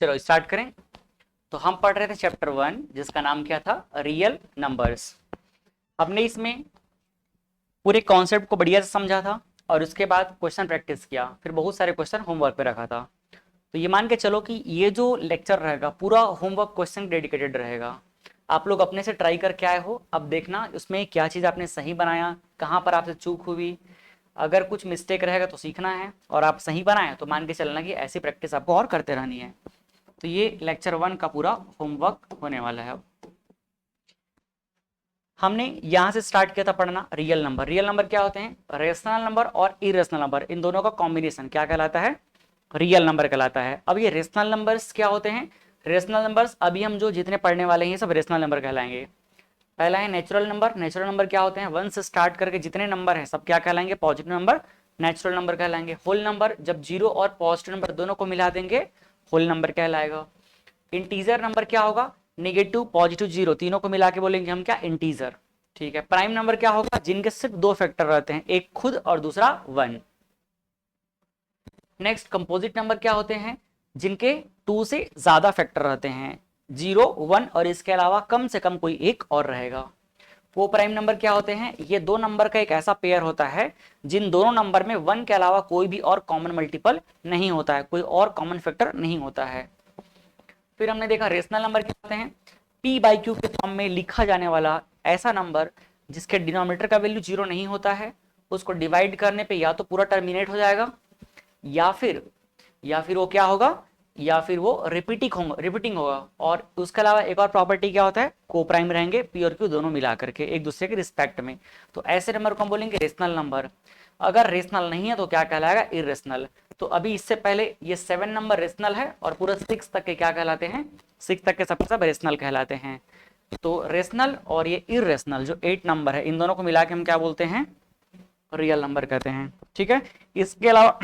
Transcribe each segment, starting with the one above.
चलो स्टार्ट करें। तो हम पढ़ रहे थे चैप्टर 1 जिसका नाम क्या था, रियल नंबर्स। हमने इसमें पूरे कॉन्सेप्ट को बढ़िया से समझा था और उसके बाद क्वेश्चन प्रैक्टिस किया, फिर बहुत सारे क्वेश्चन होमवर्क पे रखा था। तो ये मान के चलो कि ये जो लेक्चर रहेगा पूरा होमवर्क क्वेश्चन डेडिकेटेड रहेगा। आप लोग अपने से ट्राई करके आए हो, अब देखना उसमें क्या चीज़ आपने सही बनाया, कहाँ पर आपसे चूक हुई। अगर कुछ मिस्टेक रहेगा तो सीखना है, और आप सही बनाए तो मान के चलना कि ऐसी प्रैक्टिस आपको और करते रहनी है। तो ये लेक्चर 1 का पूरा होमवर्क होने वाला है। हमने यहां से स्टार्ट किया था पढ़ना रियल नंबर। रियल नंबर क्या होते हैं, रेशनल नंबर और इरेशनल नंबर, इन दोनों का कॉम्बिनेशन क्या कहलाता है, रियल नंबर कहलाता है। अब ये रेशनल नंबर्स क्या होते हैं, रेशनल नंबर्स अभी हम जो जितने पढ़ने वाले हैं ये सब रेशनल नंबर कहलाएंगे। पहला है नेचुरल नंबर। नेचुरल नंबर क्या होते हैं, 1 से स्टार्ट करके जितने नंबर हैं सब क्या कहलाएंगे, पॉजिटिव नंबर, नेचुरल नंबर कहलाएंगे। होल नंबर जब जीरो और पॉजिटिव नंबर दोनों को मिला देंगे होल नंबर कहलाएगा। इंटीजर नंबर क्या होगा, नेगेटिव पॉजिटिव जीरो तीनों को मिला के बोलेंगे हम क्या, इंटीजर। ठीक है। प्राइम नंबर क्या होगा, जिनके सिर्फ दो फैक्टर रहते हैं, एक खुद और दूसरा 1। नेक्स्ट कंपोजिट नंबर क्या होते हैं, जिनके 2 से ज्यादा फैक्टर रहते हैं, 0, 1 और इसके अलावा कम से कम कोई एक और रहेगा। वो प्राइम नंबर क्या होते हैं, ये दो नंबर का एक ऐसा पेयर होता है जिन दोनों नंबर में 1 के अलावा कोई भी और कॉमन मल्टीपल नहीं होता है, कोई और कॉमन फैक्टर नहीं होता है। फिर हमने देखा रेशनल नंबर क्या होते हैं, पी बाई क्यू के फॉर्म में लिखा जाने वाला ऐसा नंबर जिसके डिनोमिनेटर का वैल्यू 0 नहीं होता है, उसको डिवाइड करने पे या तो पूरा टर्मिनेट हो जाएगा या फिर वो क्या होगा, या फिर वो रिपीटिंग होगा। और उसके अलावा एक और प्रॉपर्टी क्या होता है, को प्राइम रहेंगे, पी और क्यू दोनों मिला करके एक दूसरे के रिस्पेक्ट में। तो ऐसे नंबर को हम बोलेंगे रेशनल नंबर। अगर रेशनल नहीं है तो क्या कहलाएगा, इरेशनल। तो अभी इससे पहले ये 7 नंबर रेशनल है और पूरा 6 तक के क्या कहलाते हैं, 6 तक के सब रेशनल कहलाते हैं। तो रेशनल और ये इरेशनल जो 8 नंबर है, इन दोनों को मिला के हम क्या बोलते हैं, रियल नंबर कहते हैं। ठीक है। इसके अलावा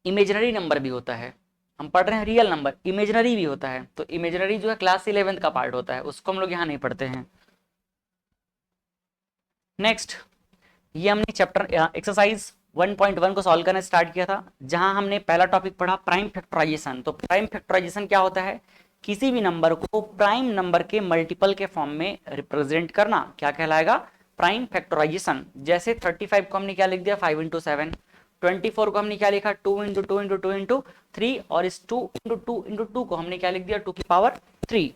इमेजिनरी नंबर भी होता है। हम पढ़ रहे हैं रियल नंबर, इमेजिनरी भी होता है। तो इमेजिनरी जो है क्लास 11th का पार्ट होता है, उसको हम लोग यहाँ नहीं पढ़ते हैं। नेक्स्ट, ये हमने चैप्टर एक्सरसाइज 1.1 को सॉल्व करना स्टार्ट किया था, जहां हमने पहला टॉपिक पढ़ा प्राइम फैक्टराइजेशन। तो प्राइम फैक्टराइजेशन क्या होता है, किसी भी नंबर को प्राइम नंबर के मल्टीपल के फॉर्म में रिप्रेजेंट करना क्या कहलाएगा, प्राइम फैक्टराइजेशन। जैसे 35 को हमने क्या लिख दिया, 5 इंटू 7। 24 को हमने क्या लिखा, 2 इंटू 2 इंटू 2 इंटू 3। और इस 2 इंटू 2 इंटू 2 को हमने क्या लिख दिया, 2 की पावर 3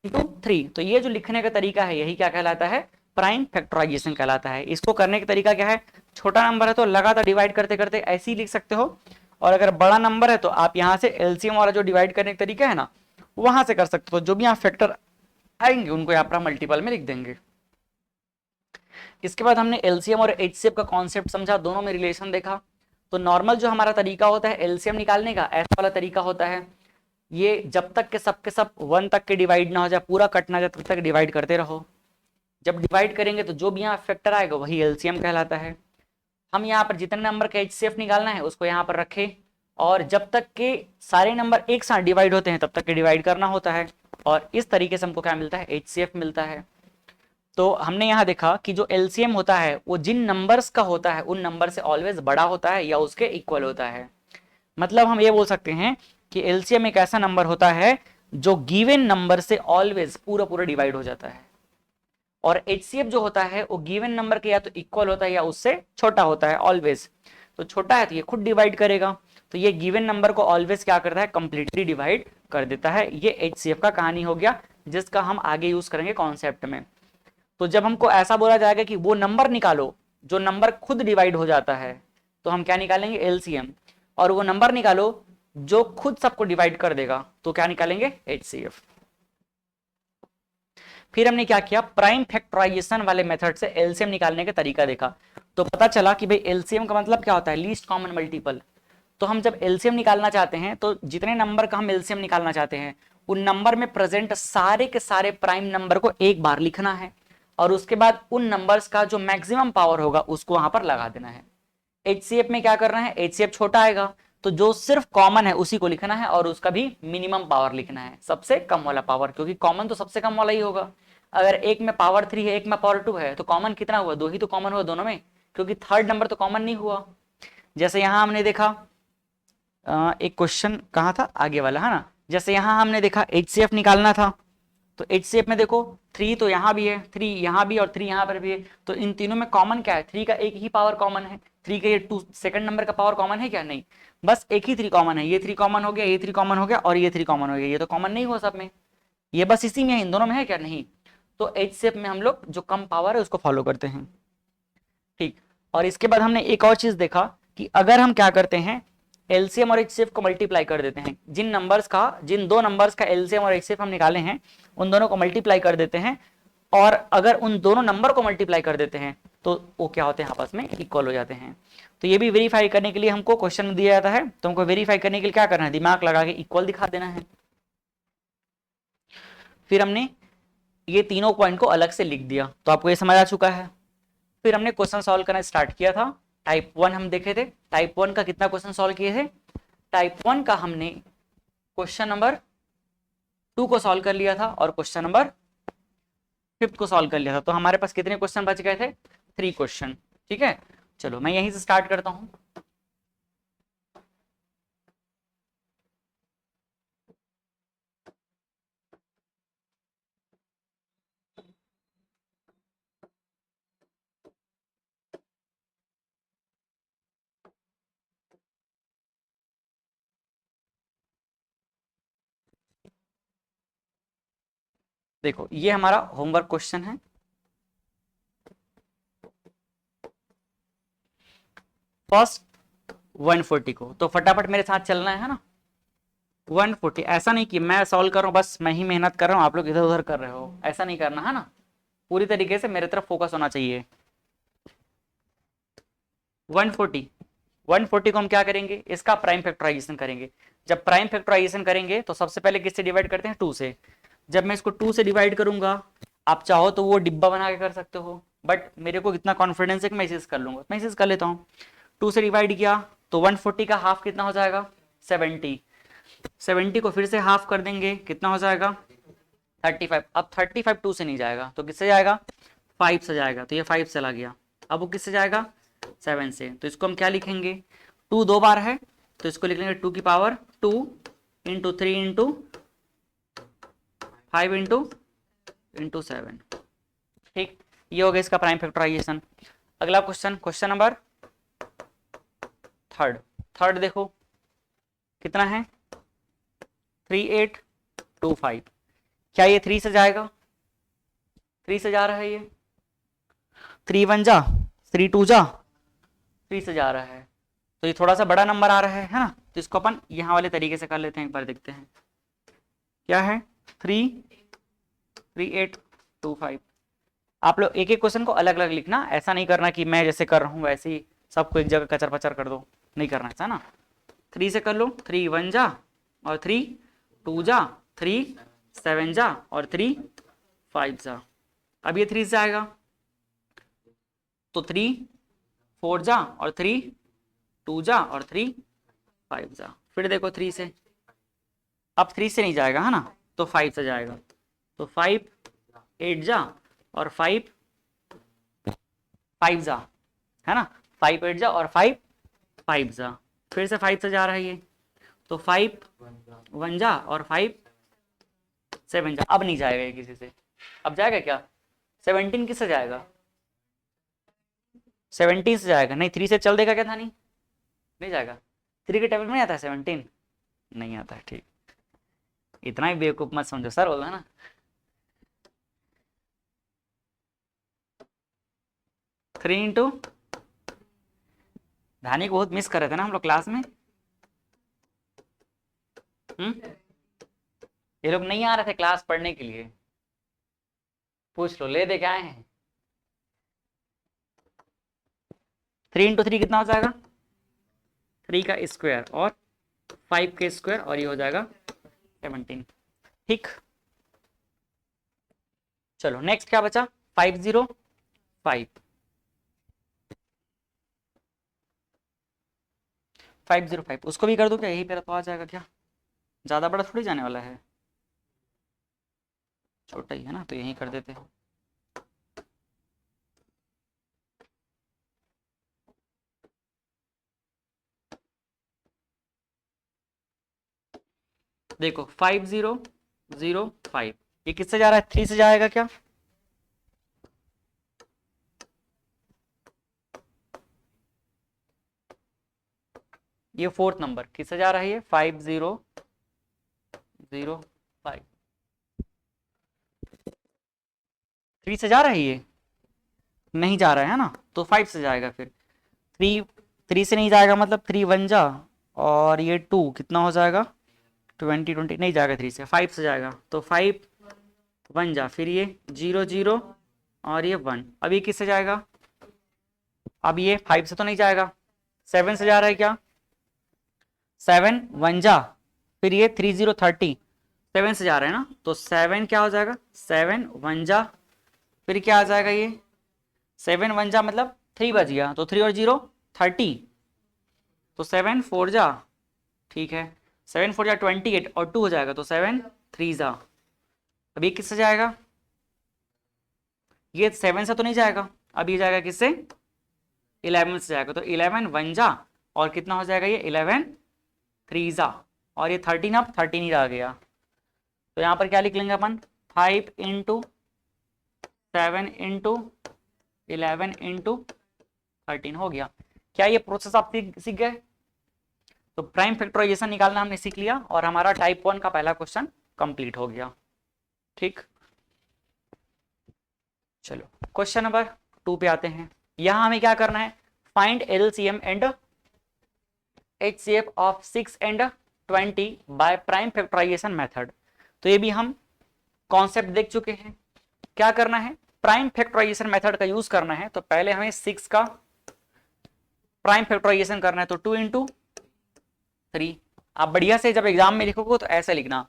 इंटू 3। तो ये जो लिखने का तरीका है यही क्या कहलाता है, प्राइम फैक्टराइजेशन कहलाता है। इसको करने का तरीका क्या है, छोटा नंबर है तो लगातार डिवाइड करते करते ऐसे ही लिख सकते हो, और अगर बड़ा नंबर है तो आप यहाँ से एलसीएम वाला जो डिवाइड करने का तरीका है ना, वहां से कर सकते हो। जो भी यहाँ फैक्टर आएंगे उनको यहाँ पर मल्टीपल में लिख देंगे। इसके बाद हमने एलसीएम और एचसीएफ का कॉन्सेप्ट समझा, दोनों में रिलेशन देखा। तो नॉर्मल जो हमारा तरीका होता है एलसीएम निकालने का, ऐसा वाला तरीका होता है, ये जब तक के सब 1 तक के डिवाइड ना हो जाए, पूरा कट ना जाए, तब तक डिवाइड करते रहो। जब डिवाइड करेंगे तो जो भी यहाँ फैक्टर आएगा वही एलसीएम कहलाता है। हम यहाँ पर जितने नंबर का एचसीएफ निकालना है उसको यहाँ पर रखें, और जब तक के सारे नंबर एक साथ डिवाइड होते हैं तब तक के डिवाइड करना होता है, और इस तरीके से हमको क्या मिलता है, एचसीएफ मिलता है। तो हमने यहाँ देखा कि जो एलसीएम होता है वो जिन नंबर्स का होता है उन नंबर से ऑलवेज बड़ा होता है या उसके इक्वल होता है। मतलब हम ये बोल सकते हैं कि एलसीएम एक ऐसा नंबर होता है जो गिवन नंबर से ऑलवेज पूरा पूरा डिवाइड हो जाता है, और एचसीएफ जो होता है वो गिवन नंबर के या तो इक्वल होता है या उससे छोटा होता है ऑलवेज। तो छोटा है तो ये खुद डिवाइड करेगा, तो ये गिवन नंबर को ऑलवेज क्या करता है, कंप्लीटली डिवाइड कर देता है। ये एचसीएफ का कहानी हो गया, जिसका हम आगे यूज करेंगे कॉन्सेप्ट में। तो जब हमको ऐसा बोला जाएगा कि वो नंबर निकालो जो नंबर खुद डिवाइड हो जाता है, तो हम क्या निकालेंगे, एलसीएम। और वो नंबर निकालो जो खुद सबको डिवाइड कर देगा, तो क्या निकालेंगे, एचसीएफ। फिर हमने क्या किया, प्राइम फैक्टराइजेशन वाले मेथड से एलसीएम निकालने का तरीका देखा। तो पता चला कि भाई एलसीएम का मतलब क्या होता है, लीस्ट कॉमन मल्टीपल। तो हम जब एलसीएम निकालना चाहते हैं तो जितने नंबर का हम एलसीएम निकालना चाहते हैं उन नंबर में प्रेजेंट सारे के सारे प्राइम नंबर को एक बार लिखना है, और उसके बाद उन नंबर्स का जो मैक्सिमम पावर होगा उसको वहां पर लगा देना है। एचसीएफ में क्या करना है, एचसीएफ छोटा आएगा तो जो सिर्फ कॉमन है उसी को लिखना है, और उसका भी मिनिमम पावर लिखना है, सबसे कम वाला पावर, क्योंकि कॉमन तो सबसे कम वाला ही होगा। अगर एक में पावर 3 है एक में पावर 2 है तो कॉमन कितना हुआ, 2 ही तो कॉमन हुआ दोनों में, क्योंकि थर्ड नंबर तो कॉमन नहीं हुआ। जैसे यहां हमने देखा एक क्वेश्चन कहाँ था, आगे वाला है ना, जैसे यहाँ हमने देखा HCF निकालना था, तो HCF में देखो 3 तो यहाँ भी है, 3 यहाँ भी और 3 यहाँ पर भी है, तो इन तीनों में कॉमन क्या है, 3 का एक ही पावर कॉमन है, 3 का ये 2 सेकंड नंबर का पावर कॉमन है क्या, नहीं, बस एक ही 3 कॉमन है, ये 3 कॉमन हो गया, ये 3 कॉमन हो गया और ये 3 कॉमन हो गया, ये तो कॉमन नहीं हुआ सब में, ये बस इसी में है, इन दोनों में है क्या, नहीं। तो HCF में हम लोग जो कम पावर है उसको फॉलो करते हैं, ठीक। और इसके बाद हमने एक और चीज देखा कि अगर हम क्या करते हैं, एलसीएम और एचसीएफ को मल्टीप्लाई कर देते हैं, जिन दो नंबर्स का एलसीएम और एचसीएफ हम निकाले हैं उन दोनों को मल्टीप्लाई कर देते हैं, और अगर उन दोनों नंबर को मल्टीप्लाई कर देते हैं तो वो क्या होते हैं, आपस में इक्वल हो जाते हैं। तो ये भी वेरीफाई करने के लिए हमको क्वेश्चन में दिया जाता है, तो हमको वेरीफाई करने के लिए क्या करना है, दिमाग लगा के इक्वल दिखा देना है। फिर हमने ये तीनों पॉइंट को अलग से लिख दिया, तो आपको ये समझ आ चुका है। फिर हमने क्वेश्चन सॉल्व करना स्टार्ट किया था। टाइप 1 हम देखे थे, टाइप 1 का कितना क्वेश्चन सॉल्व किए थे, टाइप 1 का हमने क्वेश्चन नंबर 2 को सॉल्व कर लिया था और क्वेश्चन नंबर 5 को सॉल्व कर लिया था, तो हमारे पास कितने क्वेश्चन बच गए थे, 3 क्वेश्चन, ठीक है। चलो मैं यहीं से स्टार्ट करता हूं। देखो ये हमारा होमवर्क क्वेश्चन है, फर्स्ट 140 को, तो फटाफट मेरे साथ चलना है ना। 140, ऐसा नहीं कि मैं सॉल्व कर रहा हूँ बस मैं ही मेहनत कर रहा हूँ आप लोग इधर उधर कर रहे हो, ऐसा नहीं करना है ना, पूरी तरीके से मेरे तरफ फोकस होना चाहिए। 140 140 को हम क्या करेंगे, इसका प्राइम फैक्टराइजेशन करेंगे। जब प्राइम फैक्टराइजेशन करेंगे तो सबसे पहले किससे डिवाइड करते हैं, 2 से। जब मैं इसको 2 से डिवाइड करूंगा, आप चाहो तो वो डिब्बा बना के कर सकते हो, बट मेरे को इतना कॉन्फिडेंस है कि मैं इसे कर लूंगा, मैं इसे कर लेता हूँ। 2 से डिवाइड किया तो 140 का हाफ कितना हो जाएगा, 70। 70 को फिर से हाफ कर देंगे, कितना हो जाएगा, 35। अब 35 2 से नहीं जाएगा तो किससे जाएगा, 5 से जाएगा, तो ये 5 चला गया। अब वो किससे जाएगा, 7 से। तो इसको हम क्या लिखेंगे, 2 दो बार है तो इसको लिख लेंगे 2 की पावर 2 इंटू 3 इंटू 5 इंटू 7, ठीक। ये हो गया इसका प्राइम फैक्टराइजेशन। अगला क्वेश्चन, क्वेश्चन नंबर थर्ड देखो कितना है, 3825। क्या ये 3 से जाएगा, 3 से जा रहा है, ये 3 1 जा, 3 2 जा, 3 से जा रहा है, तो ये थोड़ा सा बड़ा नंबर आ रहा है ना, तो इसको अपन यहाँ वाले तरीके से कर लेते हैं, एक बार देखते हैं क्या है, 3825। आप लोग एक एक क्वेश्चन को अलग अलग लिखना, ऐसा नहीं करना कि मैं जैसे कर रहा हूँ वैसे ही सबको एक जगह कचर पचर कर दो, नहीं करना ऐसा ना। 3 से कर लो, 3 1 जा और 3 2 जा, 3 7 जा और 3 5 जा। अब ये 3 से आएगा तो 3 4 जा और 3 2 जा और 3 5 जा। फिर देखो 3 से, अब 3 से नहीं जाएगा है ना, तो 5 से जाएगा, तो 5 8 जा और 5 5 जा, है ना, 5 8 जा और 5 5 जा। फिर से 5 से जा रहा है ये, तो 5 1 जा और 5 7 जा। अब नहीं जाएगा ये किसी से, अब जाएगा क्या, 17 किससे जाएगा, 17 से जाएगा, नहीं 3 से चल देगा क्या था, नहीं जाएगा, 3 के टेबल में नहीं आता है 17, नहीं आता है, ठीक। इतना ही बेवकूफ मत समझो, सर बोला ना। थ्री इंटू, धानी को बहुत मिस कर रहे थे ना हम लोग क्लास में। ये लोग नहीं आ रहे थे क्लास पढ़ने के लिए, पूछ लो, ले दे के आए हैं। 3 इंटू 3 कितना हो जाएगा, 3 का स्क्वायर और 5 के स्क्वायर और ये हो जाएगा 17, ठीक। चलो नेक्स्ट क्या बचा, 505। 505 उसको भी कर दो क्या, यही पे तो आ जाएगा क्या, ज्यादा बड़ा थोड़ी जाने वाला है, छोटा ही है ना, तो यही कर देते हैं। देखो 5005, ये किससे जा रहा है? 3 से जाएगा क्या? ये फोर्थ नंबर किससे जा रहा है? ये 5005, 3 से जा रहा है, ये नहीं जा रहा है ना, तो 5 से जाएगा। फिर 3 से नहीं जाएगा, मतलब 3 1 जा, और ये 2 कितना हो जाएगा? 20 नहीं जाएगा 3 से, 5 से जाएगा। तो 5 1 जा, फिर ये 0 0 और ये 1। अब ये किससे जाएगा? अब ये 5 से तो नहीं जाएगा, 7 से जा रहा है क्या? 7 1 जा, फिर ये 3 0 30, 7 से जा रहा है ना, तो 7 क्या हो जाएगा? 7 1 जा, फिर क्या आ जाएगा? ये 7 1 जा मतलब 3 बच गया, तो 3 और 0 30, तो 7 4 जा, ठीक है, 7 4 जा 28 और 2 हो जाएगा, तो 7 3 जा। अब ये किससे जाएगा? ये 7 से तो नहीं जाएगा, अब ये जाएगा किससे? 11 से जाएगा, तो 11 1 जा, और कितना हो जाएगा? ये 11 3 जा, और ये 13, अब 13 ही रह गया। तो यहाँ पर क्या लिख लेंगे अपन? 5 इंटू 7 इंटू 11 इंटू 13 हो गया। क्या ये प्रोसेस आप सीख गए? तो प्राइम फैक्टराइजेशन निकालना हमने सीख लिया, और हमारा टाइप 1 का पहला क्वेश्चन कंप्लीट हो गया। ठीक, चलो क्वेश्चन नंबर 2 पे आते हैं। यहां हमें क्या करना है? Find LCM and HCF of 6 and 20 by prime factorisation method. तो ये भी हम कॉन्सेप्ट देख चुके हैं। क्या करना है? प्राइम फैक्टराइजेशन मेथड का यूज करना है। तो पहले हमें 6 का प्राइम फैक्टराइजेशन करना है, तो 2 इंटू 3। आप बढ़िया से जब एग्जाम में लिखोगे तो ऐसे लिखना,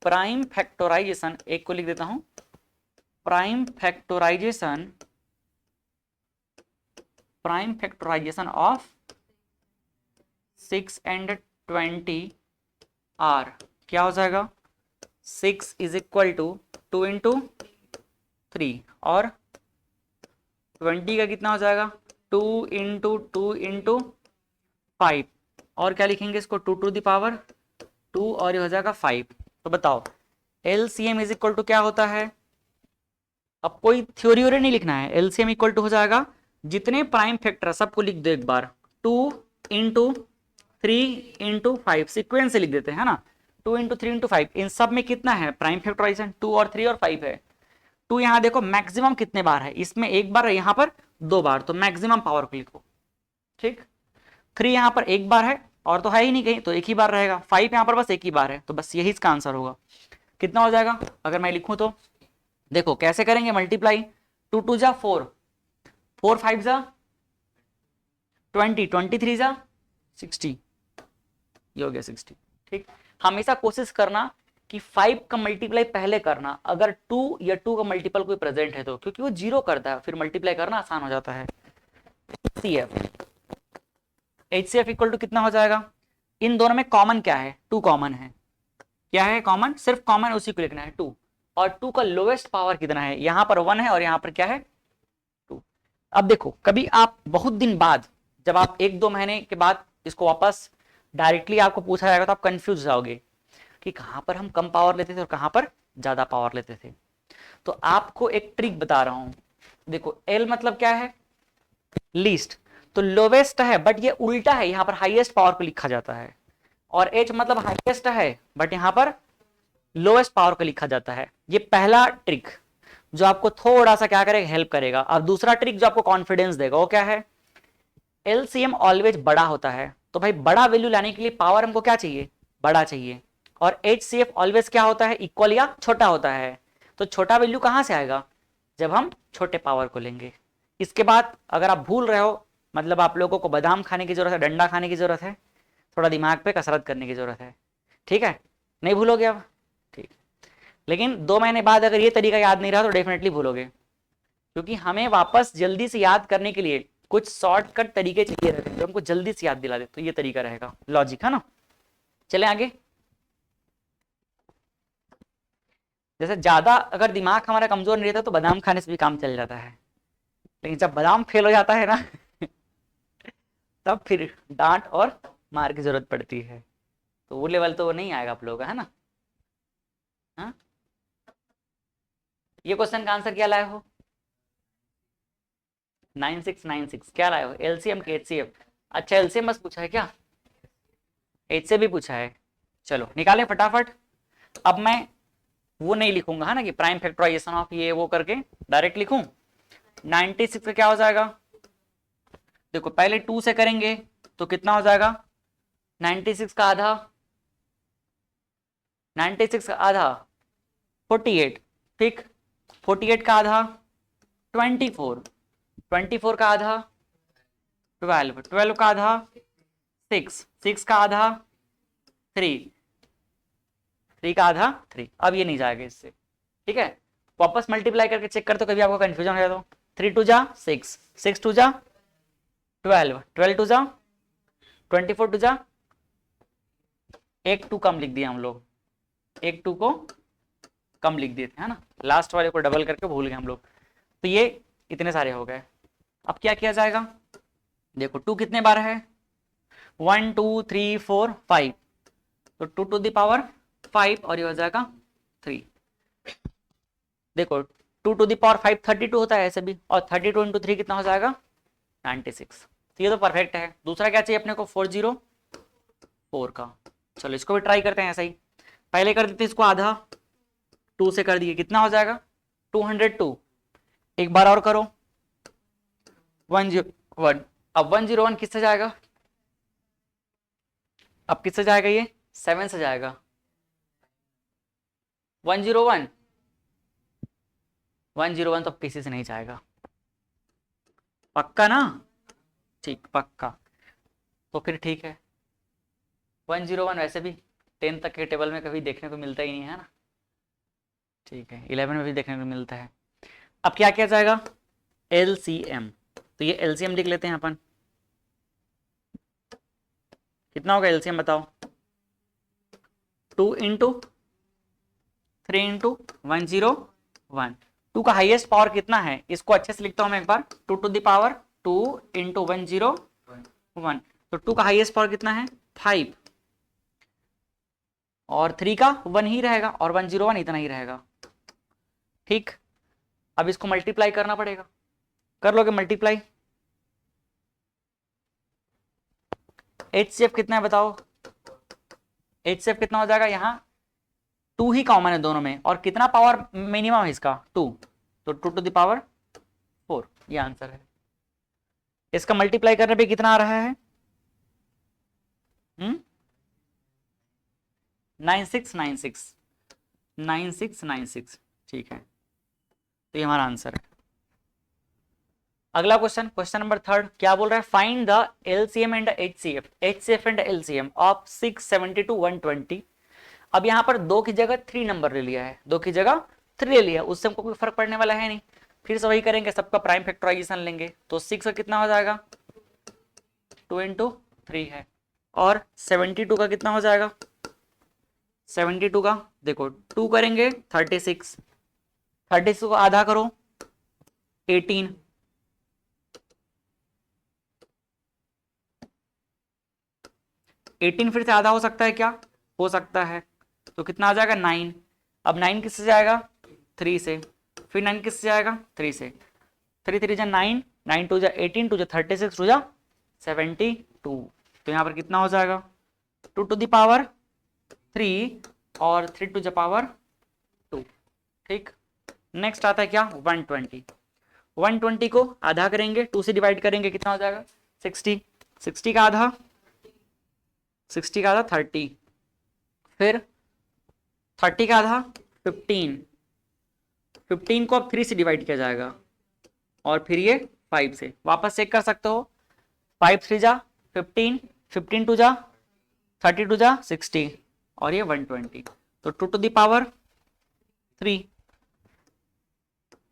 प्राइम फैक्टराइजेशन, एक को लिख देता हूं, prime factorisation of 6 and 20 are क्या हो जाएगा? 6 इज इक्वल टू 2 इंटू 3, और 20 का कितना हो जाएगा? 2 इंटू 2 इंटू 5, और क्या लिखेंगे इसको? 2 टू द पावर 2, और ये हो जाएगा 5। तो बताओ एलसीएम इज इक्वल टू क्या होता है? अब कोई थ्योरी व्योरी नहीं लिखना है, एलसीएम इक्वल टू हो जाएगा जितने प्राइम फैक्टर सबको लिख दो एक बार, 2 इंटू 3 इंटू 5, सिक्वेंस से लिख देते हैं ना, 2 इंटू 3 इंटू 5, इन सब में कितना है प्राइम फैक्टराइजेशन? 2 और 3 और 5 है। 2 यहाँ देखो मैक्सिमम कितने बार है, इसमें एक बार है, यहाँ पर 2 बार, तो मैक्सिमम पावर को लिखो। ठीक, 3 यहाँ पर एक बार है, और तो है ही नहीं कहीं, तो एक ही बार रहेगा। 5 यहाँ पर बस एक ही बार है, तो बस यही इसका आंसर होगा। कितना हो जाएगा अगर मैं लिखूं तो? देखो कैसे करेंगे मल्टीप्लाई, 2 2 जा 4, 4 5 जा 20, 23 जा 60, ये हो गया 60। ठीक, हमेशा कोशिश करना कि 5 का मल्टीप्लाई पहले करना, अगर 2 या 2 का मल्टीपल कोई प्रेजेंट है तो, क्योंकि वो 0 करता है, फिर मल्टीप्लाई करना आसान हो जाता है। HCF इक्वल टू कितना हो जाएगा? इन दोनों में कॉमन क्या है? 2 कॉमन है। क्या है कॉमन? सिर्फ कॉमन उसी को लिखना है 2, और 2 का लोवेस्ट पावर कितना है? यहां पर 1 है, और यहां पर क्या है? 2। अब देखो कभी आप बहुत दिन बाद, जब आप 1-2 महीने के बाद इसको वापस डायरेक्टली आपको पूछा जाएगा, तो आप कंफ्यूज जाओगे कि कहां पर हम कम पावर लेते थे और कहां पर ज्यादा पावर लेते थे। तो आपको एक ट्रिक बता रहा हूं। देखो एल मतलब क्या है? लीस्ट, तो लोवेस्ट है, बट ये उल्टा है, यहां पर हाईएस्ट पावर को लिखा जाता है। और एच मतलब हाईएस्ट है, बट यहां पर लोएस्ट पावर को लिखा जाता है। ये पहला ट्रिक जो आपको थोड़ा सा क्या करेगा, हेल्प करेगा। अब दूसरा ट्रिक जो आपको कॉन्फिडेंस देगा वो क्या है? एलसीएम ऑलवेज बड़ा होता है, तो भाई बड़ा वैल्यू लाने के लिए पावर हमको क्या चाहिए? बड़ा चाहिए। और एचसीएफ ऑलवेज क्या होता है? इक्वल या छोटा होता है। तो छोटा वैल्यू कहां से आएगा? जब हम छोटे पावर को लेंगे। इसके बाद अगर आप भूल रहे हो, मतलब आप लोगों को बादाम खाने की जरूरत है, डंडा खाने की जरूरत है, थोड़ा दिमाग पे कसरत करने की जरूरत है। ठीक है, नहीं भूलोगे अब? ठीक, लेकिन 2 महीने बाद अगर ये तरीका याद नहीं रहा तो डेफिनेटली भूलोगे, क्योंकि हमें वापस जल्दी से याद करने के लिए कुछ शॉर्टकट तरीके चाहिए रहते हैं जो हमको जल्दी से याद दिला दे। तो ये तरीका रहेगा, लॉजिक है ना। चले आगे। जैसे ज्यादा अगर दिमाग हमारा कमजोर नहीं रहता तो बादाम खाने से भी काम चल जाता है, लेकिन जब बादाम फेल हो जाता है ना तब फिर डांट और मार की जरूरत पड़ती है। तो वो लेवल तो वो नहीं आएगा आप लोगों का, है ना। हाँ, ये क्वेश्चन का आंसर क्या लाए हो? 9696 क्या लाए हो? एलसीएम के एचसीएफ? अच्छा, एलसीएम बस पूछा है क्या? एच से भी पूछा है। चलो निकालें फटाफट। अब मैं वो नहीं लिखूंगा है ना कि प्राइम फैक्टराइजेशन ऑफ ये वो करके डायरेक्ट लिखूं। 96 का क्या हो जाएगा? देखो पहले 2 से करेंगे तो कितना हो जाएगा? 96 का आधा, 96 का आधा 48, ठीक। 48 का आधा 24, 24 का आधा 12, 12 का आधा 6, 6 का आधा 3, 3 का आधा 3। अब ये नहीं जाएगा इससे, ठीक है। वापस मल्टीप्लाई करके चेक करते कभी आपको कंफ्यूजन हो जाए तो 3 टू जा 6, 6 टू जा 12, 12 टू जा 24 टू जा, एक 2 कम लिख दिया हम लोग, एक 2 को कम लिख दिए थे है ना, लास्ट वाले को डबल करके भूल गए हम लोग। तो ये इतने सारे हो गए। अब क्या किया जाएगा? देखो 2 कितने बार है? 1 2 3 4 5, तो 2 टू द पावर 5 और ये हो जाएगा 3। देखो 2 टू द पावर 5 32 होता है ऐसे भी, और 32 इंटू 3 कितना हो जाएगा? 96। तो ये तो परफेक्ट है। दूसरा क्या चाहिए अपने को? 404 का। चलो इसको भी ट्राई करते हैं ऐसा ही। पहले कर देते इसको आधा, 2 से कर दिए, कितना हो जाएगा? 202। एक बार और करो 101। अब 101 किससे जाएगा? अब किससे जाएगा? ये 7 से जाएगा। 101, 101 तो किसी से नहीं जाएगा, पक्का ना? ठीक, पक्का। तो फिर ठीक है, 101 वैसे भी 10 तक के टेबल में कभी देखने को मिलता ही नहीं है ना, ठीक है। 11 में भी देखने को मिलता है। अब क्या किया जाएगा? एलसीएम। तो ये एलसीएम लिख लेते हैं अपन। कितना होगा एलसीएम बताओ? 2 इंटू 3 इंटू 101। 2 का हाईएस्ट पावर कितना है? इसको अच्छे से लिखता हूं मैं एक बार। 2 टू द पावर 2 इंटू 101। तो 2 का हाईएस्ट पावर कितना है? 5, और 3 का 1 ही रहेगा, और 101 इतना ही रहेगा, ठीक। अब इसको मल्टीप्लाई करना पड़ेगा, कर लोगे मल्टीप्लाई? एचसीएफ कितना है बताओ? एचसीएफ कितना हो जाएगा? यहाँ 2 ही कॉमन है दोनों में, और कितना पावर मिनिमम है इसका? 2, तो 2 टू द पावर 4, ये आंसर है। इसका मल्टीप्लाई करने पे कितना आ रहा है? 9696, 9696, ठीक है। तो ये हमारा आंसर है। अगला क्वेश्चन, क्वेश्चन नंबर 3 क्या बोल रहा है? Find the LCM and HCF, HCF and LCM of 670 to 120। अब यहाँ पर 2 की जगह 3 नंबर ले लिया है, 2 की जगह 3 ले लिया, उससे हमको कोई फर्क पड़ने वाला है नहीं। फिर से वही करेंगे, सबका प्राइम फैक्टराइजेशन लेंगे, तो 6 का कितना हो जाएगा? 2 इंटू 3 है, और 72 का कितना हो जाएगा? 72 का देखो 2 करेंगे 36, 36 को आधा करो 18, 18 फिर से आधा हो सकता है क्या? हो सकता है। तो कितना आ जाएगा? 9। अब 9 किससे जाएगा? 3 से। फिर 9 किससे जाएगा? 3 से। 3 3 जा 9, 9 2 जा 18, 2 जा 36, 2 जा 72। तो यहाँ पर कितना हो जाएगा? 2 टू द पावर 3 और 3 टू द पावर 2, ठीक। नेक्स्ट आता है क्या? 120। 120 को आधा करेंगे, 2 से डिवाइड करेंगे, कितना हो जाएगा? 60। 60 का आधा, 60 का आधा 30, फिर 30 का आधा 15, 15 को अब 3 से डिवाइड किया जाएगा, और फिर ये 5 से। वापस चेक कर सकते हो, 5 3 जा 15, 15 2 जा 30, 2 जा 60, और ये 120। तो 2 टू द पावर 3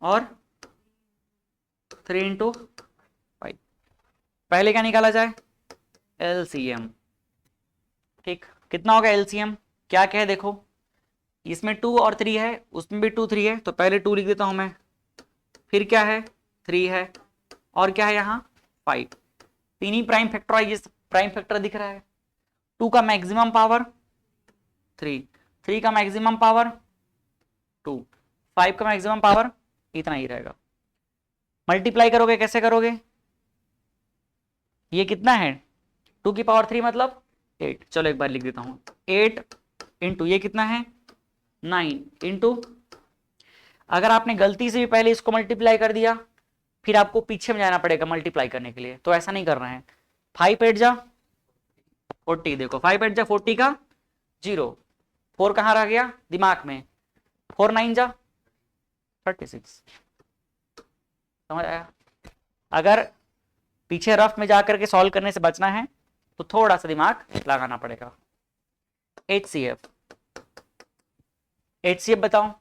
और 3 इंटू 5। पहले क्या निकाला जाए? एलसीएम, ठीक। कितना होगा एलसीएम? क्या क्या है देखो, इसमें 2 और 3 है, उसमें भी 2 3 है, तो पहले 2 लिख देता हूं मैं। फिर क्या है? 3 है, और क्या है यहाँ? 5। तीन ही प्राइम फैक्टर दिख रहा है। 2 का मैक्सिमम पावर 3, 3 का मैक्सिमम पावर 2। 5 का मैक्सिमम पावर इतना ही रहेगा। मल्टीप्लाई करोगे कैसे करोगे, ये कितना है 2 की पावर 3 मतलब 8। चलो एक बार लिख देता हूं, 8 इंटू ये कितना है 9 इंटू, अगर आपने गलती से भी पहले इसको मल्टीप्लाई कर दिया फिर आपको पीछे में जाना पड़ेगा मल्टीप्लाई करने के लिए, तो ऐसा नहीं करना है। 5 8 जा 40, देखो 5 8 जा 40 का 0, 4 कहाँ रह गया दिमाग में, 4 9 जा 36। समझ आया। अगर पीछे रफ में जाकर के सॉल्व करने से बचना है तो थोड़ा सा दिमाग लगाना पड़ेगा। HCF, HCF बताओ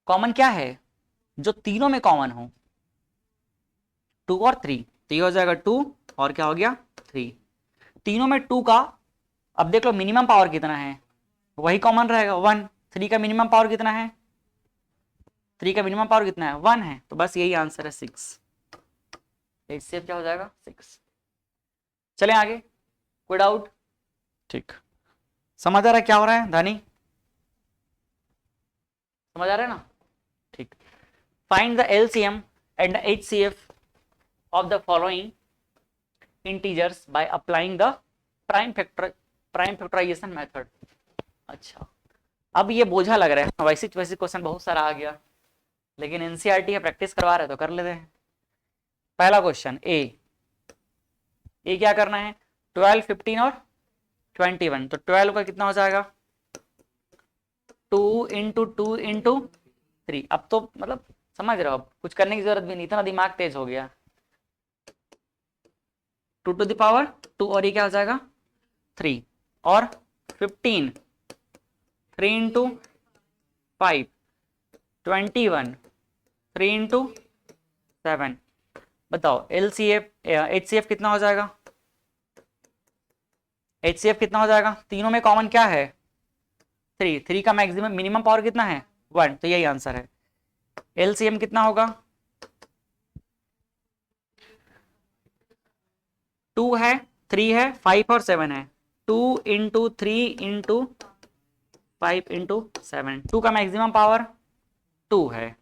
कॉमन क्या है, जो तीनों में कॉमन हो, 2 और 3, तो ये हो जाएगा 2 और क्या हो गया 3, तीनों में 2 का, अब देख लो मिनिमम पावर कितना है, वही कॉमन रहेगा 1। 3 का मिनिमम पावर कितना है, 3 का मिनिमम पावर कितना है 1 है, तो बस यही आंसर है 6। HCF क्या हो जाएगा 6। चलें आगे, कोई डाउट, ठीक समझ आ रहा है क्या हो रहा है धानी, समझ आ रहा है ना, ठीक। Find the LCM and the HCF of the following integers by applying the prime factorization method। अच्छा अब ये बोझा लग रहा है, वैसे क्वेश्चन बहुत सारा आ गया, लेकिन एनसीईआरटी है प्रैक्टिस करवा रहे तो कर लेते हैं। पहला क्वेश्चन ए क्या करना है 12 15 और 21, तो 12 का कितना हो जाएगा 2 इंटू 2 इंटू 3। अब तो मतलब समझ रहे हो, अब कुछ करने की जरूरत भी नहीं, इतना दिमाग तेज हो गया। 2 टू द पावर 2 और ये क्या हो जाएगा 3 और 15, 3 इंटू 5 21, 3 इंटू 7। बताओ LCF HCF कितना हो जाएगा, HCF कितना हो जाएगा, तीनों में कॉमन क्या है 3, 3 का मैक्सिमम मिनिमम पावर कितना है 1, तो यही आंसर है। LCM कितना होगा 2 है 3 है 5 और 7 है, 2 इंटू 3 इंटू 5 इंटू 7, 2 का मैक्सिमम पावर 2 है,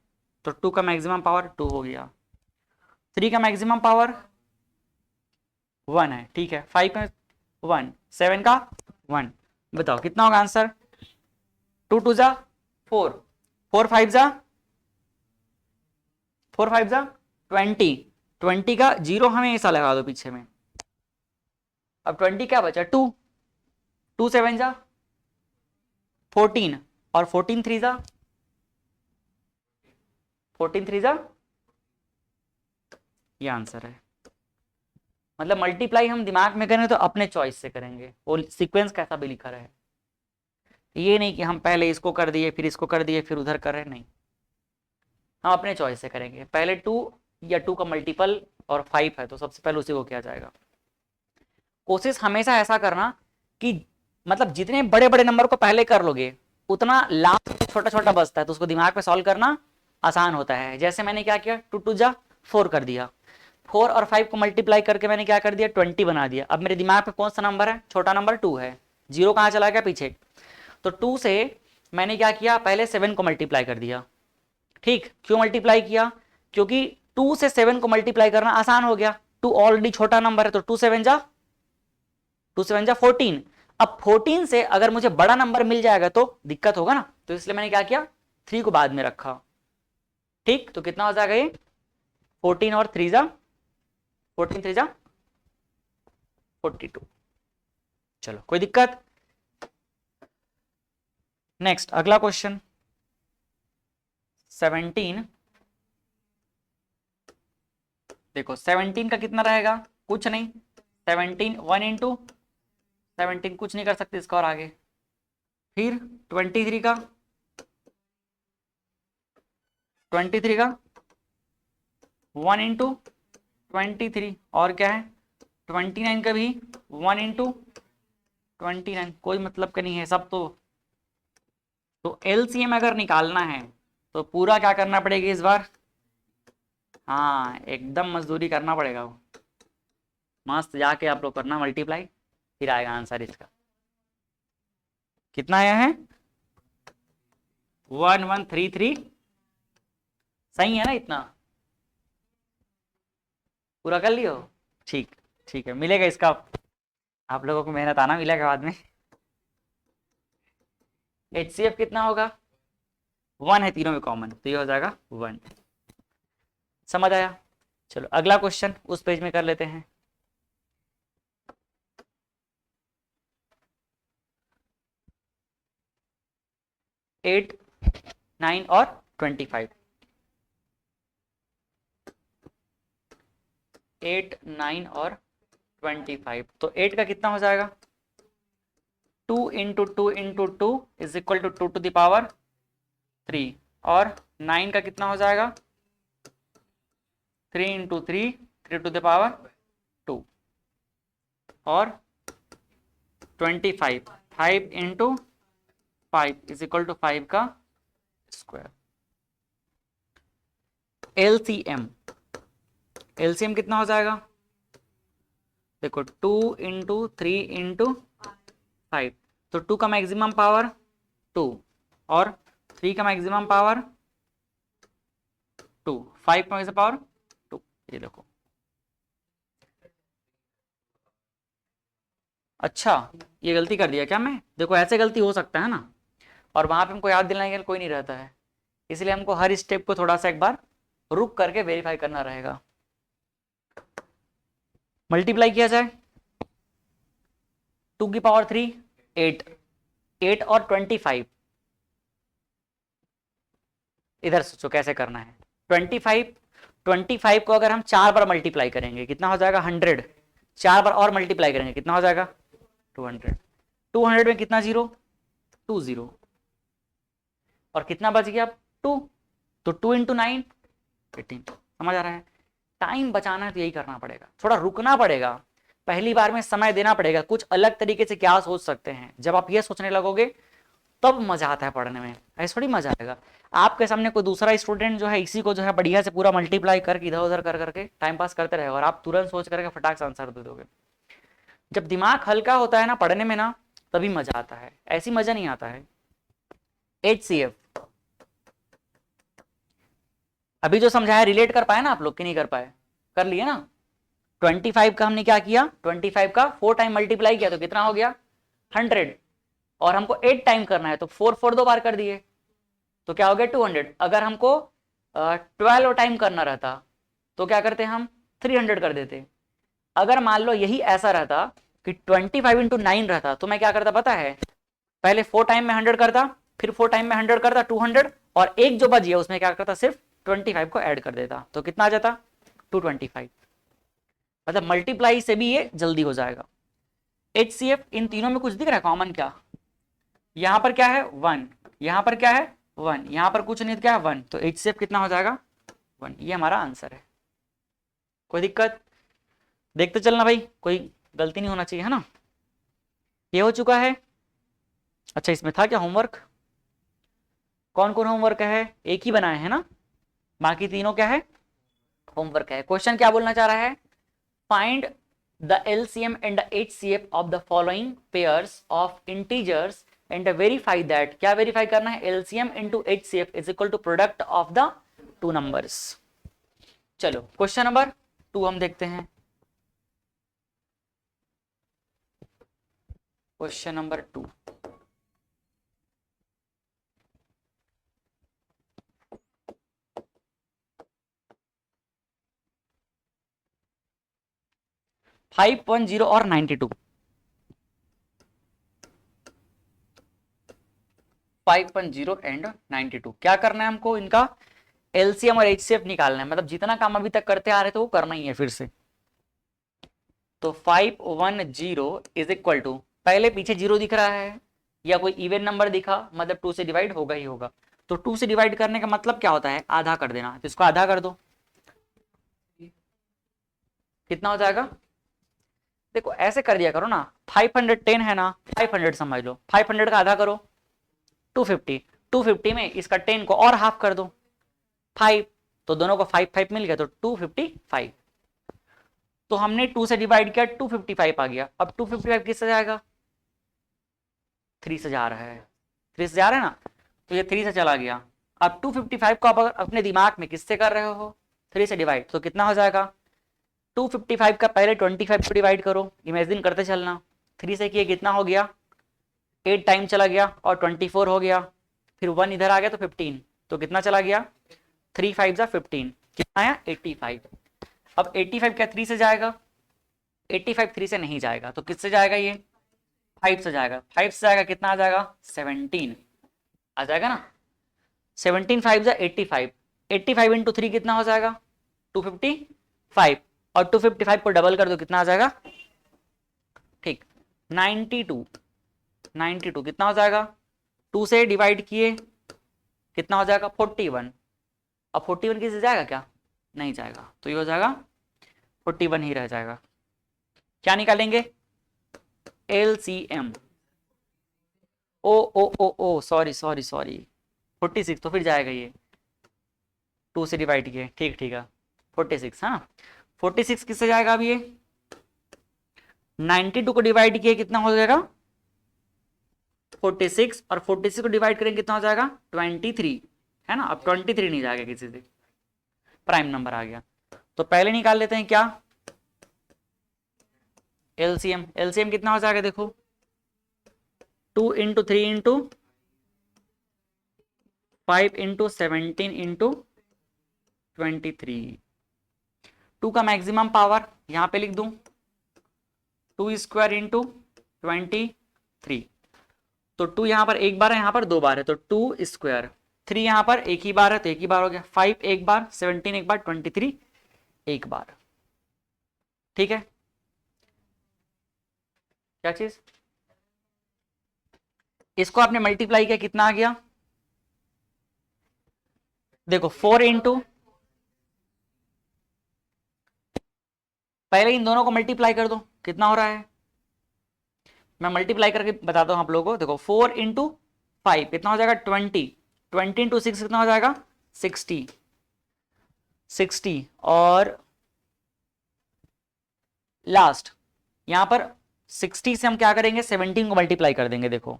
तो 2 का मैक्सिमम पावर 2 हो गया। 3 का मैक्सिमम पावर 1 है, ठीक है, 5 में 1, 7 का 1, बताओ कितना होगा आंसर 2 2 जा 4, 4 5 जा 20, 20 का 0 हमें ऐसा लगा दो पीछे में। अब 20 क्या बचा 2, 2 7 जा 14 और 14 3 जा 14 3 जा, ये आंसर है। मतलब मल्टीप्लाई हम दिमाग में करें तो अपने चॉइस से करेंगे, वो सीक्वेंस कैसा भी लिखा रहे, ये नहीं कि हम पहले इसको कर दिए फिर इसको कर दिए फिर उधर कर रहे, नहीं, हम अपने चॉइस से करेंगे। पहले 2 या 2 का मल्टीपल और 5 है तो सबसे पहले उसी को किया जाएगा। कोशिश हमेशा ऐसा करना कि मतलब जितने बड़े बड़े नंबर को पहले कर लोगे उतना लास्ट छोटा छोटा बचता है, तो उसको दिमाग पे सॉल्व करना आसान होता है। जैसे मैंने क्या किया 2 2 जा 4 कर दिया, 4 और 5 को मल्टीप्लाई करके मैंने क्या कर दिया 20 बना दिया। अब मेरे दिमाग में कौन सा नंबर है, छोटा नंबर 2 है, 0 कहाँ चला गया पीछे, तो 2 से मैंने क्या किया पहले 7 को मल्टीप्लाई कर दिया। ठीक, क्यों मल्टीप्लाई किया, क्योंकि 2 से 7 को मल्टीप्लाई करना आसान हो गया, 2 ऑलरेडी छोटा नंबर है, तो 2 7 जा 14। अब 14 से अगर मुझे बड़ा नंबर मिल जाएगा तो दिक्कत होगा ना, तो इसलिए मैंने क्या किया 3 को बाद में रखा। ठीक, तो कितना हो जाएगा ये 14 और 3 जा 14 3 जा 42। चलो कोई दिक्कत। नेक्स्ट अगला क्वेश्चन 17, देखो 17 का कितना रहेगा, कुछ नहीं, 17 1 इंटू 17 कुछ नहीं कर सकते इसका और आगे, फिर 23 का 1 इंटू 23 और क्या है 29 का भी 1 इंटू 29, कोई मतलब का नहीं है सब। तो एलसीएम अगर निकालना है तो पूरा क्या करना पड़ेगा इस बार, हाँ एकदम मजदूरी करना पड़ेगा, वो मस्त जाके आप लोग करना मल्टीप्लाई, फिर आएगा आंसर इसका। कितना आया है? 1133। सही है ना? इतना पूरा कर लियो। ठीक, ठीक है, मिलेगा इसका आप लोगों को मेहनत आना मिलेगा बाद में। HCF कितना होगा? 1 है तीनों में कॉमन, तो ये हो जाएगा 1। समझ आया? चलो अगला क्वेश्चन उस पेज में कर लेते हैं। 8, 9 और 25। 8, 9 और 25, तो 8 का कितना हो जाएगा? 2 into 2 into 2 is equal to 2 to the power 3। और 9 का कितना हो जाएगा? 3 इंटू 3, 3 टू द पावर 2। और 25, 5 इंटू 5 इज इक्वल टू 5 का स्क्वायर। एलसीएम कितना हो जाएगा? देखो 2 इंटू 3 इंटू 5, तो 2 का मैक्सिमम पावर 2 और 3 का मैक्सिमम पावर 2, 5 का मैक्सिमम पावर 2। ये देखो, अच्छा ये गलती कर दिया क्या मैं? देखो ऐसे गलती हो सकता है ना, और वहां पे हमको याद दिलाने के लिए कोई नहीं रहता है, इसलिए हमको हर स्टेप को थोड़ा सा एक बार रुक करके वेरीफाई करना रहेगा। मल्टीप्लाई किया जाए 2 की पावर 3, 8, 8 और 25। इधर सोचो कैसे करना है। 25 को अगर हम 4 बार मल्टीप्लाई करेंगे कितना हो जाएगा? 100। 4 बार और मल्टीप्लाई करेंगे कितना हो जाएगा? 200। 200 में कितना जीरो? 2 जीरो। और कितना बच गया? 2। तो 2 इंटू 9, 18। समझ आ रहा है? टाइम बचाना है तो यही करना पड़ेगा, थोड़ा रुकना पड़ेगा, पहली बार में समय देना पड़ेगा, कुछ अलग तरीके से क्या सोच सकते हैं। जब आप ये सोचने लगोगे तब मजा आता है पढ़ने में, ऐसे थोड़ी मजा आएगा। आपके सामने कोई दूसरा स्टूडेंट जो है इसी को जो है बढ़िया से पूरा मल्टीप्लाई करके इधर उधर कर करके टाइम पास करते रहेगा और आप तुरंत सोच करके फटाक से आंसर दे दोगे। जब दिमाग हल्का होता है ना पढ़ने में ना, तभी मजा आता है, ऐसी मजा नहीं आता है। HCF अभी जो समझाया रिलेट कर पाए ना आप लोग कि नहीं कर पाए? कर लिए ना? 25 का हमने क्या किया? 25 का 4 टाइम मल्टीप्लाई किया तो कितना हो गया? 100। और हमको 8 टाइम करना है तो 4 4 2 बार कर दिए तो क्या हो गया? 200। अगर हमको 12 टाइम करना रहता तो क्या करते हम? 300 कर देते। अगर मान लो यही ऐसा रहता कि 25 इंटू 9 रहता तो मैं क्या करता पता है? पहले 4 टाइम में 100 करता, फिर 4 टाइम में 100 करता 200, और एक जो बच गया उसमें क्या करता? सिर्फ 25 को ऐड कर देता, तो कितना आ जाता? 225। मतलब मल्टीप्लाई से भी ये जल्दी हो जाएगा। HCF इन तीनों में कुछ दिख रहा है कॉमन? क्या यहां पर क्या है? 1, यहां पर क्या है? 1, यहां पर कुछ नहीं, क्या है? 1, तो HCF कितना हो जाएगा? 1। ये हमारा आंसर है। कोई दिक्कत? देखते चलना भाई, कोई गलती नहीं होना चाहिए, है ना? ये हो चुका है। अच्छा इसमें था क्या होमवर्क? कौन कौन होमवर्क है? एक ही बनाए है ना, बाकी तीनों क्या है? होमवर्क है। क्वेश्चन क्या बोलना चाह रहा है? Find the LCM and the HCF of the following pairs of integers and verify that. क्या वेरीफाई करना है? LCM into HCF is equal to product of the two numbers. चलो क्वेश्चन नंबर 2 हम देखते हैं। क्वेश्चन नंबर 2, फाइव 510 और 92। 510 and 92 क्या करना है हमको? इनका LCM और HCF निकालना है, मतलब जितना काम अभी तक करते आ रहे थे वो करना ही है फिर से। तो 510 इज इक्वल टू, पहले पीछे 0 दिख रहा है या कोई इवन नंबर दिखा मतलब 2 से डिवाइड होगा ही होगा। तो 2 से डिवाइड करने का मतलब क्या होता है? आधा कर देना। तो इसको आधा कर दो, कितना हो जाएगा? देखो ऐसे कर दिया करो ना, 510 है ना, 500 समझ लो, 500 का आधा करो 250, 250 में इसका 10 को और हाफ कर दो 5, तो दोनों को 5 5 मिल गया तो 255। तो हमने 2 से डिवाइड किया 255 आ गया। अब 255 किससे जाएगा? 3 से जा रहा है, 3 से जा रहा है ना, तो ये 3 से चला गया। अब 255 को आप अगर अपने दिमाग में किससे कर रहे हो, 3 से डिवाइड, तो कितना हो जाएगा, 255 का पहले 25 को डिवाइड करो, इमेजिन करते चलना, 3 से किए कितना हो गया, 8 टाइम चला गया और 24 हो गया, फिर 1 इधर आ गया तो 15, तो कितना चला गया, 3 5 जा 15, कितना आया 85। अब 85 क्या 3 से जाएगा, 85 3 से नहीं जाएगा, तो किससे जाएगा, ये 5 से जाएगा, 5 से जाएगा कितना आ जाएगा 17 आ जाएगा ना, 17 5 जा 85, 85 इंटू 3 कितना हो जाएगा 255, और 255 को डबल कर दो कितना आ जाएगा, ठीक 92, 92 कितना हो जाएगा, 2 से डिवाइड किए कितना हो जाएगा 41, अब 41 किससे जाएगा क्या, नहीं जाएगा, तो ये हो जाएगा 41 ही रह जाएगा। क्या निकालेंगे, LCM, ओ ओ ओ ओ सॉरी सॉरी सॉरी 46, तो फिर जाएगा ये 2 से डिवाइड किए, ठीक ठीक है 46, हाँ 46 किससे जाएगा, अब ये 92 को डिवाइड किए कितना हो जाएगा 46, और 46 को डिवाइड करेंगे कितना हो जाएगा 23, है ना, अब 23 नहीं जाएगा किसी से, प्राइम नंबर आ गया। तो पहले निकाल लेते हैं क्या, LCM, LCM कितना हो जाएगा देखो, 2 इंटू 3 इंटू 5 इंटू 17 इंटू 23, 2 का मैक्सिमम पावर यहां पे लिख दूं 2 स्क्वायर इंटू 23, तो 2 यहां पर एक बार है, यहां पर 2 बार है, तो 2 स्क्वायर, 3 यहां पर एक ही बार है तो एक ही बार हो गया, 5 एक बार, 17 एक बार, 23 एक बार, ठीक है। क्या चीज, इसको आपने मल्टीप्लाई किया कितना आ गया, देखो 4 इंटू, पहले इन दोनों को मल्टीप्लाई कर दो कितना हो रहा है, मैं मल्टीप्लाई करके बताता हूं आप लोगों को, देखो 4 इंटू 5 कितना हो जाएगा 20, 20 इंटू 6 कितना हो जाएगा 60, 60 और लास्ट यहां पर 60 से हम क्या करेंगे 17 को मल्टीप्लाई कर देंगे, देखो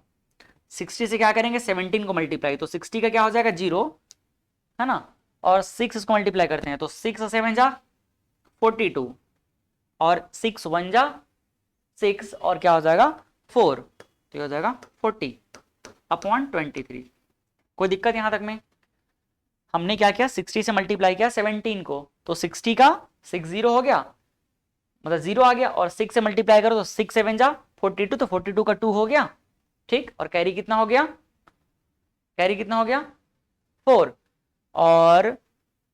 60 से क्या करेंगे 17 को मल्टीप्लाई, तो 60 का क्या हो जाएगा 0, है ना, और 6 इसको मल्टीप्लाई करते हैं तो 6 7 जा 42, और 6 1 जा 6, और क्या हो जाएगा 4, तो ये हो जाएगा 40 अपॉन 23। कोई दिक्कत यहां तक में, हमने क्या किया 60 से मल्टीप्लाई किया 17 को, तो 60 का 60 हो गया, मतलब 0 आ गया, और 6 से मल्टीप्लाई करो तो 6 7 जा 42, तो 42 का 2 हो गया, ठीक, और कैरी कितना हो गया, कैरी कितना हो गया 4, और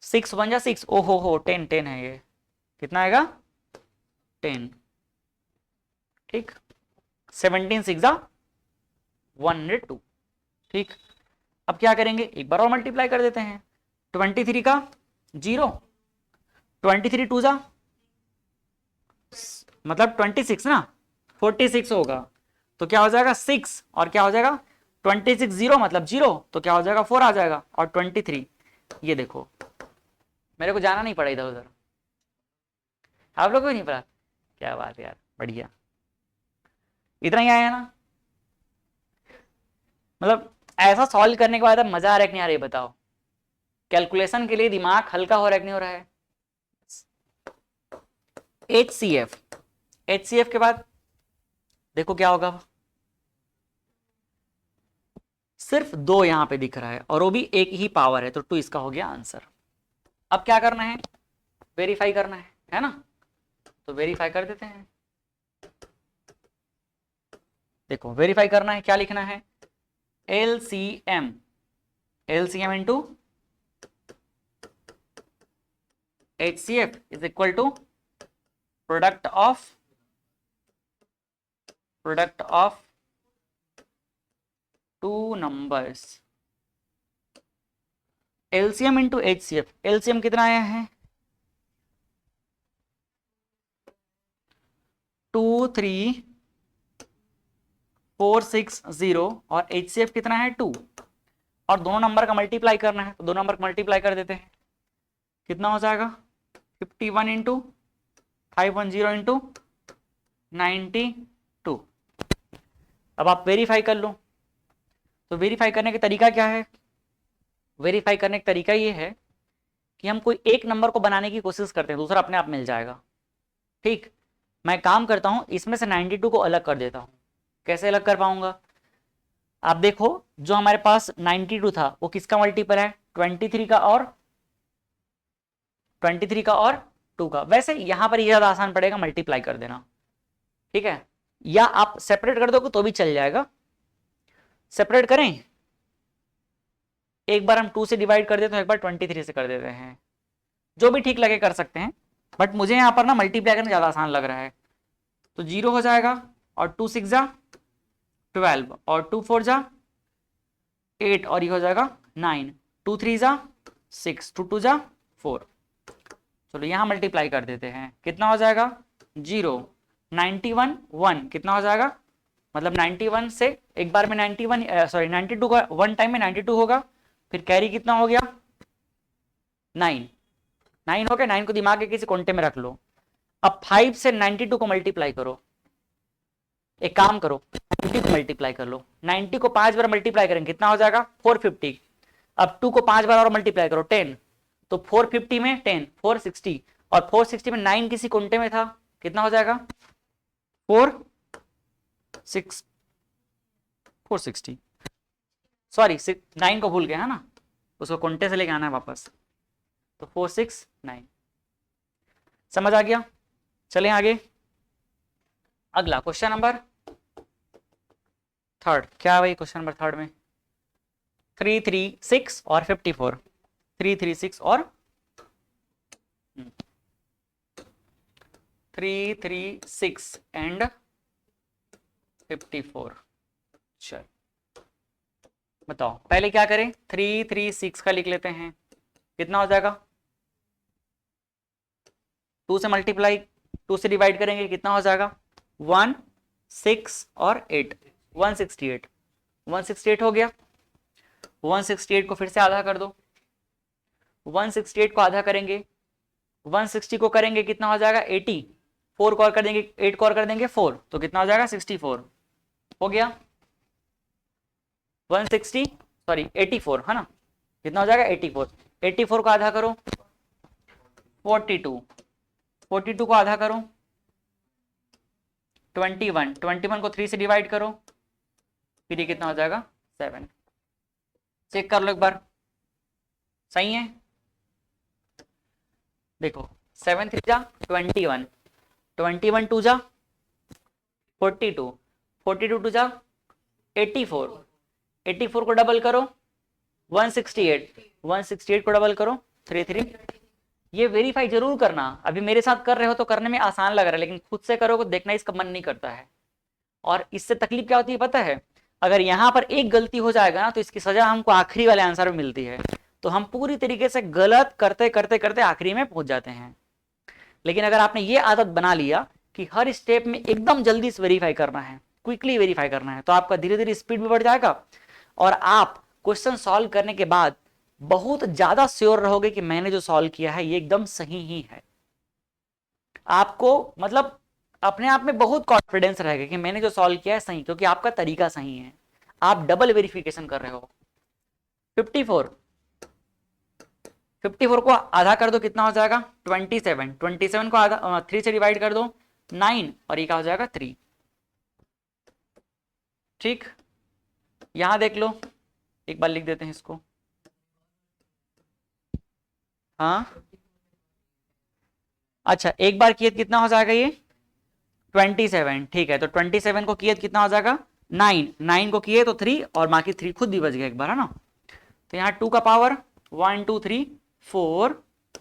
6 1 जा 6, ओ हो 10 10 है ये, कितना आएगा 10, ठीक, 17 6 जा 102, ठीक। अब क्या करेंगे एक बार और मल्टीप्लाई कर देते हैं, 23 का 0, 23 2 जा मतलब 26 ना, 46 होगा, तो क्या हो जाएगा 6, और क्या हो जाएगा 26 0 मतलब 0, तो क्या हो जाएगा 4 आ जाएगा, और 23, ये देखो मेरे को जाना नहीं पड़ा इधर उधर, आप लोगों को नहीं पड़ा, क्या बात है यार, बढ़िया, इतना ही आया ना, मतलब ऐसा सॉल्व करने के बाद अब मजा आ रहा है कि नहीं आ रहा है बताओ, कैलकुलेशन के लिए दिमाग हल्का हो रहा है कि नहीं हो रहा है। HCF, HCF के बाद देखो क्या होगा, सिर्फ 2 यहां पे दिख रहा है और वो भी एक ही पावर है, तो 2 इसका हो गया आंसर। अब क्या करना है, वेरीफाई करना है ना, तो वेरीफाई कर देते हैं, देखो वेरीफाई करना है, क्या लिखना है LCM, LCM into HCF is equal to product of 2 numbers, LCM into HCF, LCM कितना आया है 2 3 4 6 0, और HCF कितना है 2, और दोनों नंबर का मल्टीप्लाई करना है, तो दोनों नंबर का मल्टीप्लाई कर देते हैं, कितना हो जाएगा 51 इंटू 510 इंटू 92। अब आप वेरीफाई कर लो तो वेरीफाई करने का तरीका क्या है? वेरीफाई करने का तरीका ये है कि हम कोई एक नंबर को बनाने की कोशिश करते हैं, दूसरा अपने आप मिल जाएगा। ठीक, मैं काम करता हूं, इसमें से 92 को अलग कर देता हूं। कैसे अलग कर पाऊंगा? आप देखो, जो हमारे पास 92 था वो किसका मल्टीपल है? 23 का और 23 का और 2 का। वैसे यहां पर ये ज्यादा आसान पड़ेगा, मल्टीप्लाई कर देना, ठीक है, या आप सेपरेट कर दोगे तो भी चल जाएगा। सेपरेट करें, एक बार हम 2 से डिवाइड कर देते हैं, एक बार 23 से कर देते हैं, जो भी ठीक लगे कर सकते हैं, बट मुझे यहां पर ना मल्टीप्लाई करना ज्यादा आसान लग रहा है। तो 0 हो जाएगा, और 2 6 जा 12, और 2 4 जा 8, और ये हो जाएगा 9, 2 3 जा 6, 2 2 जा 4। चलो यहां मल्टीप्लाई कर देते हैं, कितना हो जाएगा? 0, 91 1, कितना हो जाएगा? मतलब 91 से एक बार में 91 सॉरी 92 का वन टाइम में 92 होगा, फिर कैरी कितना हो गया? 9, 9 हो गया। 9 को दिमाग के किसी कोंटे में रख लो। अब 5 से 92 को मल्टीप्लाई करो। एक काम करो, 90 को मल्टीप्लाई कर लो। 90 को 5 बार मल्टीप्लाई करेंगे, कितना हो जाएगा? 450। अब 2 को 5 बार और मल्टीप्लाई करो, 10। तो 450 में 10 460, और 460 में 9 किसी कोंटे में था, कितना हो जाएगा? 460 सॉरी 9 को भूल गया है ना, उसको कोंटे से लेके आना है वापस। तो 469 समझ आ गया? चलें आगे। अगला क्वेश्चन नंबर थर्ड, क्या भाई क्वेश्चन नंबर थर्ड में 336 और 54, 336 और 336 एंड 54। चल बताओ, पहले क्या करें? 336 का लिख लेते हैं, कितना हो जाएगा? 2 से मल्टीप्लाई, 2 से डिवाइड करेंगे, कितना हो जाएगा? 1 6 और 8, 168, 168 हो गया। 168 को फिर से आधा कर दो, 168 को आधा करेंगे, 160 को करेंगे, कितना हो जाएगा? 80, 4 को और कर देंगे, 8 को और कर देंगे 4, तो कितना हो जाएगा? 64 हो गया। 160 सॉरी 84 है ना, कितना हो जाएगा? 84, 84 को आधा करो 42, 42 को आधा करो 21, 21 को 3 से डिवाइड करो, फिर ये कितना हो जाएगा? 7। चेक कर लो एक बार, सही है? देखो 7 3 जा 21, 21 2 जा 42, 42 2 जा 84, 84 को डबल करो 168, 168 को डबल करो 33। ये वेरीफाई जरूर करना, अभी मेरे साथ कर रहे हो तो करने में आसान लग रहा है, लेकिन खुद से करोगे देखना इसका मन नहीं करता है। और इससे तकलीफ क्या होती है पता है? अगर यहाँ पर एक गलती हो जाएगा ना, तो इसकी सजा हमको आखिरी वाले आंसर में मिलती है, तो हम पूरी तरीके से गलत करते करते करते आखिरी में पहुंच जाते हैं। लेकिन अगर आपने ये आदत बना लिया कि हर स्टेप में एकदम जल्दी से वेरीफाई करना है, क्विकली वेरीफाई करना है, तो आपका धीरे धीरे स्पीड भी बढ़ जाएगा, और आप क्वेश्चन सॉल्व करने के बाद बहुत ज्यादा श्योर रहोगे कि मैंने जो सॉल्व किया है ये एकदम सही ही है। आपको मतलब अपने आप में बहुत कॉन्फिडेंस रहेगा कि मैंने जो सॉल्व किया है सही, क्योंकि आपका तरीका सही है, आप डबल वेरिफिकेशन कर रहे हो। 54, 54 को आधा कर दो, कितना हो जाएगा? 27, 27 को आधा 3 से डिवाइड कर दो 9, और ये क्या हो जाएगा? 3। ठीक, यहां देख लो, एक बार लिख देते हैं इसको। हाँ अच्छा, एक बार किए कितना हो जाएगा? ये 27, ठीक है। तो 27 को किए कितना हो जाएगा? 9, 9 को किए तो 3, और बाकी 3 खुद भी बच गया एक बार, है ना। तो यहाँ 2 का पावर 1 2 3 4,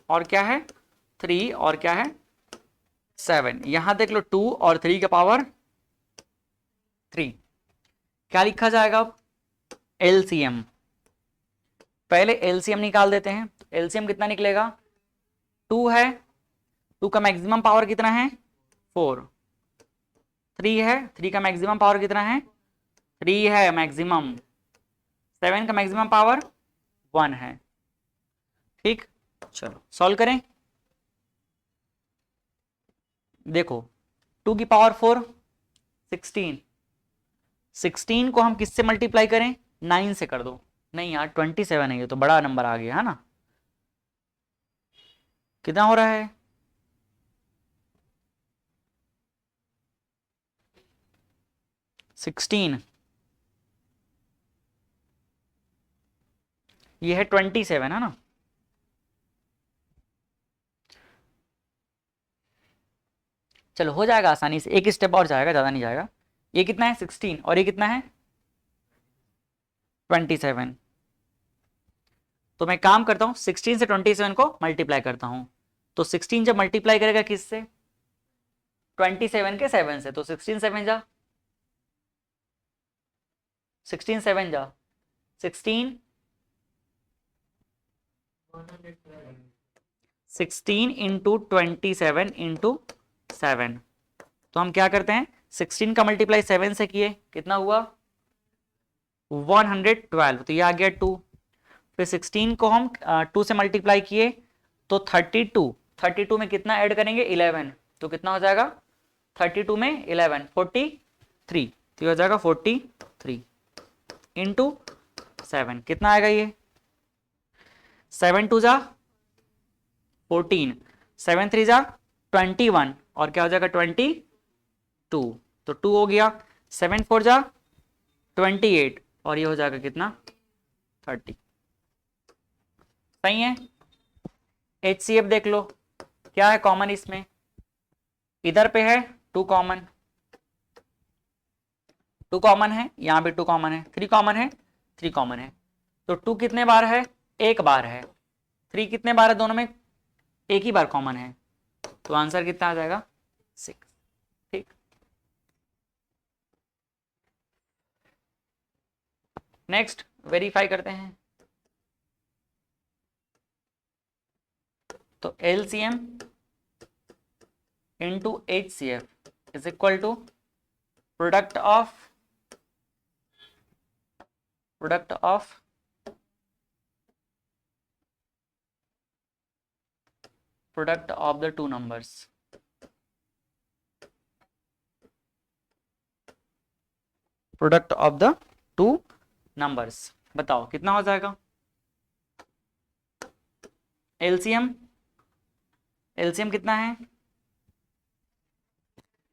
और क्या है? 3, और क्या है? 7। यहां देख लो 2 और 3 का पावर 3। क्या लिखा जाएगा अब? एलसीएम। पहले एलसीएम निकाल देते हैं। एलसीएम कितना निकलेगा? 2 है, 2 का मैक्सिमम पावर कितना है? 4। 3 है, 3 का मैक्सिमम पावर कितना है? 3 है मैक्सिमम। 7 का मैक्सिमम पावर 1 है। ठीक, चलो सॉल्व करें। देखो 2 की पावर 4 16, 16 को हम किससे मल्टीप्लाई करें? 9 से कर दो। नहीं यार 27 है, ये तो बड़ा नंबर आ गया है ना। कितना हो रहा है? 16, ये है 27 है ना। चलो हो जाएगा आसानी से, एक स्टेप और जाएगा, ज़्यादा नहीं जाएगा। ये कितना है 16 और ये कितना है 27। तो मैं काम करता हूँ 16 से 27 को मल्टीप्लाई करता हूँ। तो 16 जब मल्टीप्लाई करेगा किससे? 27 के 7 से। तो 16 7 जा 16 7 जा 16 16 इंटू 27 इंटू 7। तो हम क्या करते हैं 16 का मल्टीप्लाई 7 से किए, कितना हुआ 112, तो ये आ गया 2। फिर 16 को हम 2 से मल्टीप्लाई किए तो 32, 32 में कितना ऐड करेंगे 11, तो कितना हो जाएगा 32 में 11 43, तो ये हो जाएगा 43 इंटू 7। कितना आएगा ये 7 2 जा 14, 7 3 जा 21 और क्या हो जाएगा 22, तो 2 हो गया। 7 4 जा 28 और ये हो जाएगा कितना 30। सही है। HCF देख लो क्या है कॉमन इसमें, इधर पे है 2 कॉमन, 2 कॉमन है, यहाँ पे 2 कॉमन है, 3 कॉमन है, 3 कॉमन है। तो 2 कितने बार है? एक बार है। 3 कितने बार है? दोनों में एक ही बार कॉमन है। तो आंसर कितना आ जाएगा 6। ठीक, नेक्स्ट वेरीफाई करते हैं। तो LCM into HCF is equal to product of product of the two numbers. Product of the two numbers, बताओ कितना हो जाएगा। LCM कितना है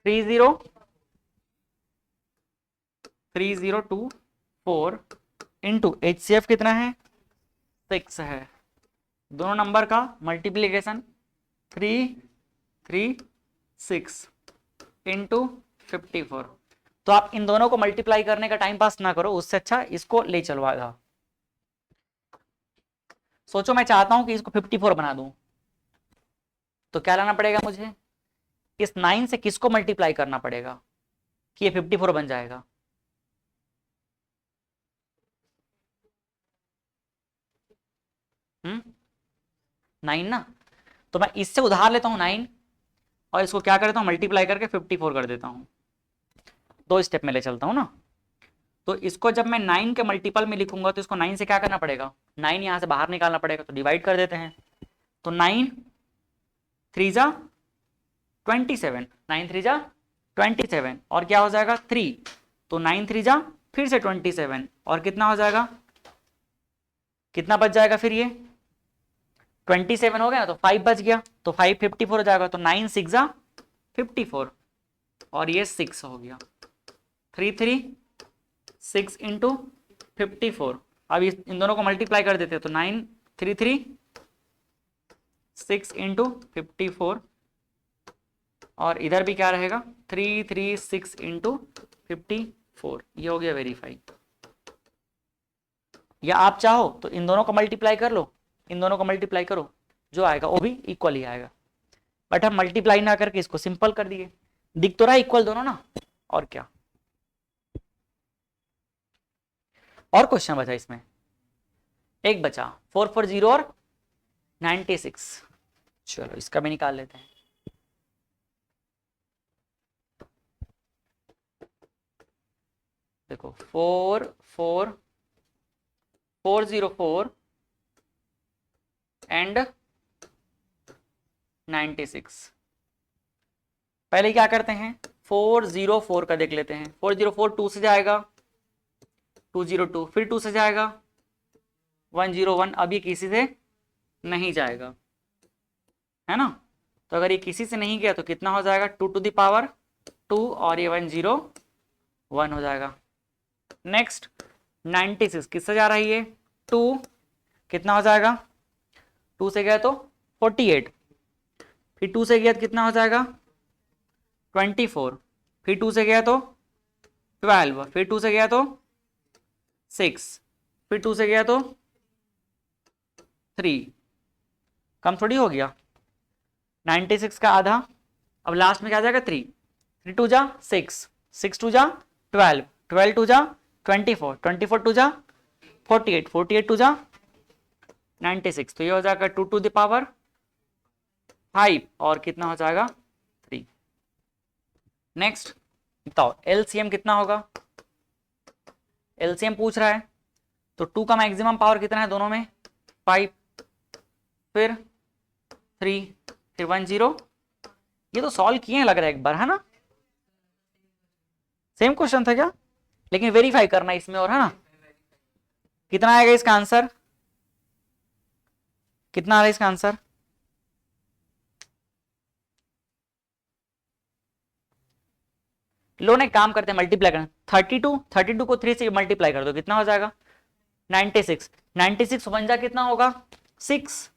3024 इंटू HCF कितना है 6 है। दोनों नंबर का मल्टीप्लीकेशन 336 इंटू 54। तो आप इन दोनों को मल्टीप्लाई करने का टाइम पास ना करो, उससे अच्छा इसको ले चलो आधा। सोचो मैं चाहता हूं कि इसको 54 बना दूं, तो क्या लाना पड़ेगा मुझे, इस 9 से किसको मल्टीप्लाई करना पड़ेगा कि ये 54 बन जाएगा। हम्म 9 ना, तो मैं इससे उधार लेता हूं 9 और इसको क्या करता हूं मल्टीप्लाई करके 54 कर देता हूं। 2 स्टेप में ले चलता हूं ना। तो इसको जब मैं 9 के मल्टीपल में लिखूंगा तो इसको 9 से क्या करना पड़ेगा, 9 यहां से बाहर निकालना पड़ेगा, तो डिवाइड कर देते हैं। तो 9 3 जा 27, 9 3 जा 27 और क्या हो जाएगा 3, तो 9 3 जा फिर से 27 और कितना हो जाएगा, कितना बच जाएगा फिर ये 27 हो गया तो 5 बच गया, तो 5 54 हो जाएगा, तो 9 6 जा 54 और ये 6 हो गया। 3 3 6 इंटू 54। अब इन दोनों को मल्टीप्लाई कर देते हैं, तो 9 3 3 6 इंटू 54 और इधर भी क्या रहेगा 3 3 6 इंटू 54। ये हो गया वेरीफाई। या आप चाहो तो इन दोनों को मल्टीप्लाई कर लो, इन दोनों को मल्टीप्लाई करो, जो आएगा वो भी इक्वल ही आएगा। बट हम मल्टीप्लाई ना करके इसको सिंपल कर दिए, दिख तो रहा इक्वल दोनों ना, और क्या। और क्वेश्चन बचा इसमें, एक बचा 440 और 96। चलो इसका भी निकाल लेते हैं। देखो 404 एंड 96। पहले क्या करते हैं 404 का देख लेते हैं। 404 2 से जाएगा 202, फिर 2 से जाएगा 101, अब ये किसी से नहीं जाएगा, है ना। तो अगर ये किसी से नहीं गया तो कितना हो जाएगा, 2 टू द पावर 2 और ये 101 हो जाएगा। नेक्स्ट 96 किससे जा रही है, 2, कितना हो जाएगा, 2 से गया तो 48, फिर 2 से गया तो कितना हो जाएगा 24, फिर 2 से गया तो 12, फिर 2 से गया तो 6, फिर 2 से गया तो 3, कम थोड़ी हो गया 96 का आधा, अब लास्ट में क्या आ जाएगा 3, 3 टू जा 6, 6 टू जा 12, 12 टू जा 24, 24 टू जा 48, 48 टू जा 96, तो ये हो जाएगा 2 टू द पावर 5 और कितना हो जाएगा 3। नेक्स्ट बताओ एलसीएम कितना होगा, एलसीएम पूछ रहा है, तो 2 का मैक्सिमम पावर कितना है दोनों में 5, फिर 3, फिर 10, ये तो सॉल्व किए हैं लग रहा है एक बार, है ना, सेम क्वेश्चन था क्या, लेकिन वेरीफाई करना इसमें और, है ना। कितना आएगा इसका आंसर, कितना आ रहा है इसका आंसर, लो ने काम करते हैं मल्टीप्लाई करना, 32 को 3 से मल्टीप्लाई कर दो, कितना हो जाएगा 96, 96 52 कितना होगा 6,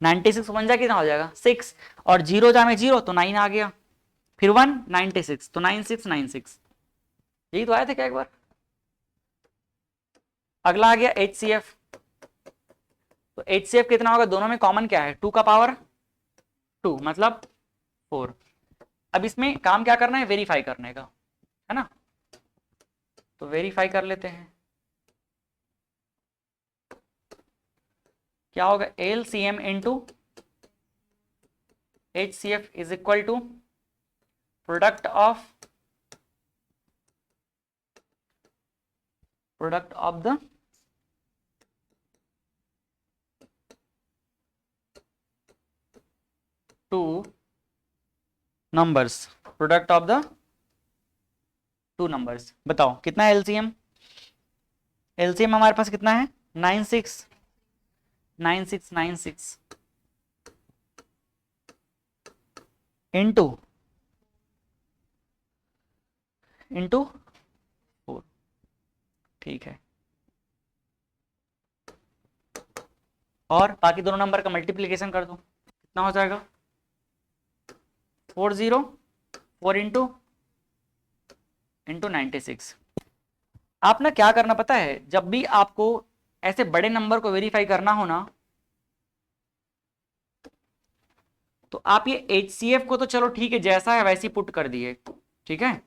96 52 कितना हो जाएगा 6, और 0 जा में 0 तो 9 आ गया, फिर 1 96 तो 9696, यही तो आया था क्या एक बार। अगला आ गया HCF, तो HCF कितना होगा, दोनों में कॉमन क्या है 2 का पावर 2 मतलब 4। अब इसमें काम क्या करना है, वेरीफाई करने का, है ना, तो वेरीफाई कर लेते हैं। क्या होगा, LCM into HCF is equal to product of the two numbers, product of the two numbers. बताओ कितना है एलसीएम, एलसीएम हमारे पास कितना है 96 इंटू 4, ठीक है, और बाकी दोनों नंबर का मल्टीप्लीकेशन कर दो, कितना हो जाएगा 4 इंटू 96। आप ना क्या करना पता है, जब भी आपको ऐसे बड़े नंबर को वेरीफाई करना हो ना, तो आप ये HCF को तो चलो ठीक है जैसा है वैसे ही पुट कर दिए, ठीक है,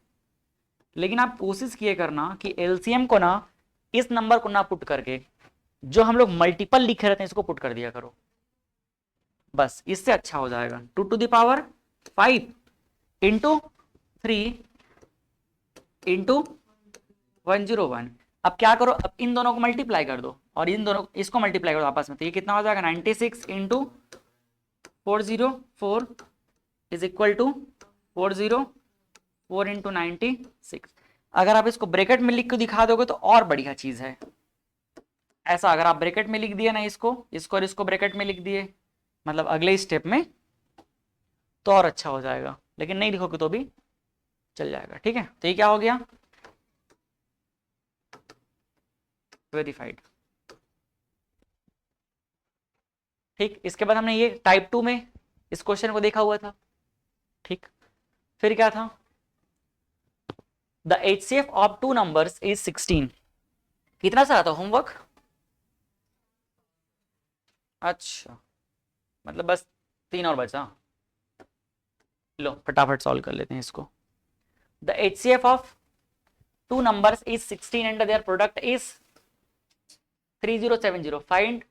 लेकिन आप कोशिश किए करना कि LCM को ना इस नंबर को ना पुट करके जो हम लोग मल्टीपल लिखे रहते हैं इसको पुट कर दिया करो, बस इससे अच्छा हो जाएगा। 2 to the power 5 into 3 into 101। अब क्या करो, अब इन दोनों को मल्टीप्लाई कर दो और इन दोनों इसको मल्टीप्लाई कर दो आपस में, तो ये कितना हो जाएगा 96 into 404 is equal to 404 into 96। अगर आप इसको ब्रैकेट में लिख के दिखा दोगे तो और बढ़िया चीज है। ऐसा अगर आप ब्रैकेट में लिख दिए ना, इसको और इसको ब्रैकेट में लिख दिए, मतलब अगले स्टेप में, तो और अच्छा हो जाएगा, लेकिन नहीं लिखोगे तो भी चल जाएगा, ठीक है। तो ये क्या हो गया, वेरीफाइड। ठीक, इसके बाद हमने ये टाइप 2 में इस क्वेश्चन को देखा हुआ था, ठीक। फिर क्या था, the HCF of 2 numbers is 16। कितना सा था होमवर्क, अच्छा मतलब बस 3 और बचा, लो फटाफट सॉल्व कर लेते हैं इसको। The HCF of 2 numbers is 16 and their product is 3070। Find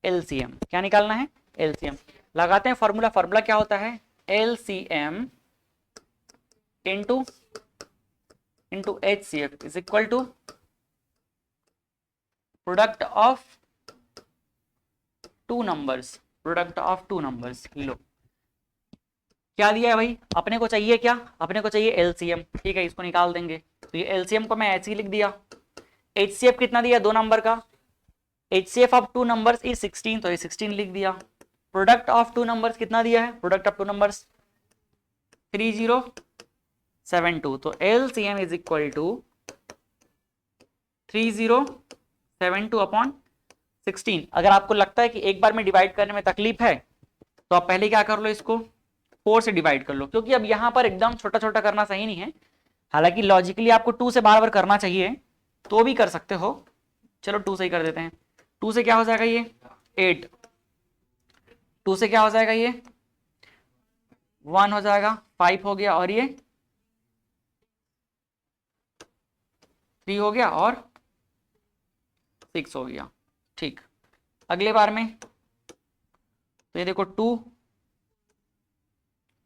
LCM, क्या निकालना है LCM, लगाते हैं फॉर्मूला। फॉर्मूला क्या होता है, LCM into HCF is equal to product of 2 numbers, product of 2 numbers। लो क्या दिया है भाई, अपने को चाहिए क्या, अपने को चाहिए LCM, ठीक है, इसको निकाल देंगे। तो ये LCM को मैं ऐसे ही लिख दिया, HCF कितना दिया 2 नंबर का, HCF ऑफ 2 नंबर्स इज 16, तो ये 16 लिख दिया। प्रोडक्ट ऑफ 2 नंबर्स कितना दिया है, प्रोडक्ट ऑफ 2 नंबर्स 3072, तो LCM is equal to 3072 upon 16। अगर आपको लगता है कि एक बार में डिवाइड करने में तकलीफ है तो आप पहले क्या कर लो, इसको 4 से डिवाइड कर लो, क्योंकि अब यहां पर एकदम छोटा छोटा करना सही नहीं है। हालांकि लॉजिकली आपको 2 से बार बार करना चाहिए, तो भी कर सकते हो। चलो 2 से ही कर देते हैं। 2 से क्या हो जाएगा ये 8, 2 से क्या हो जाएगा ये 1 हो जाएगा, 5 हो गया, और ये 3 हो गया, और 6 हो गया। ठीक, अगले बार में तो ये देखो 2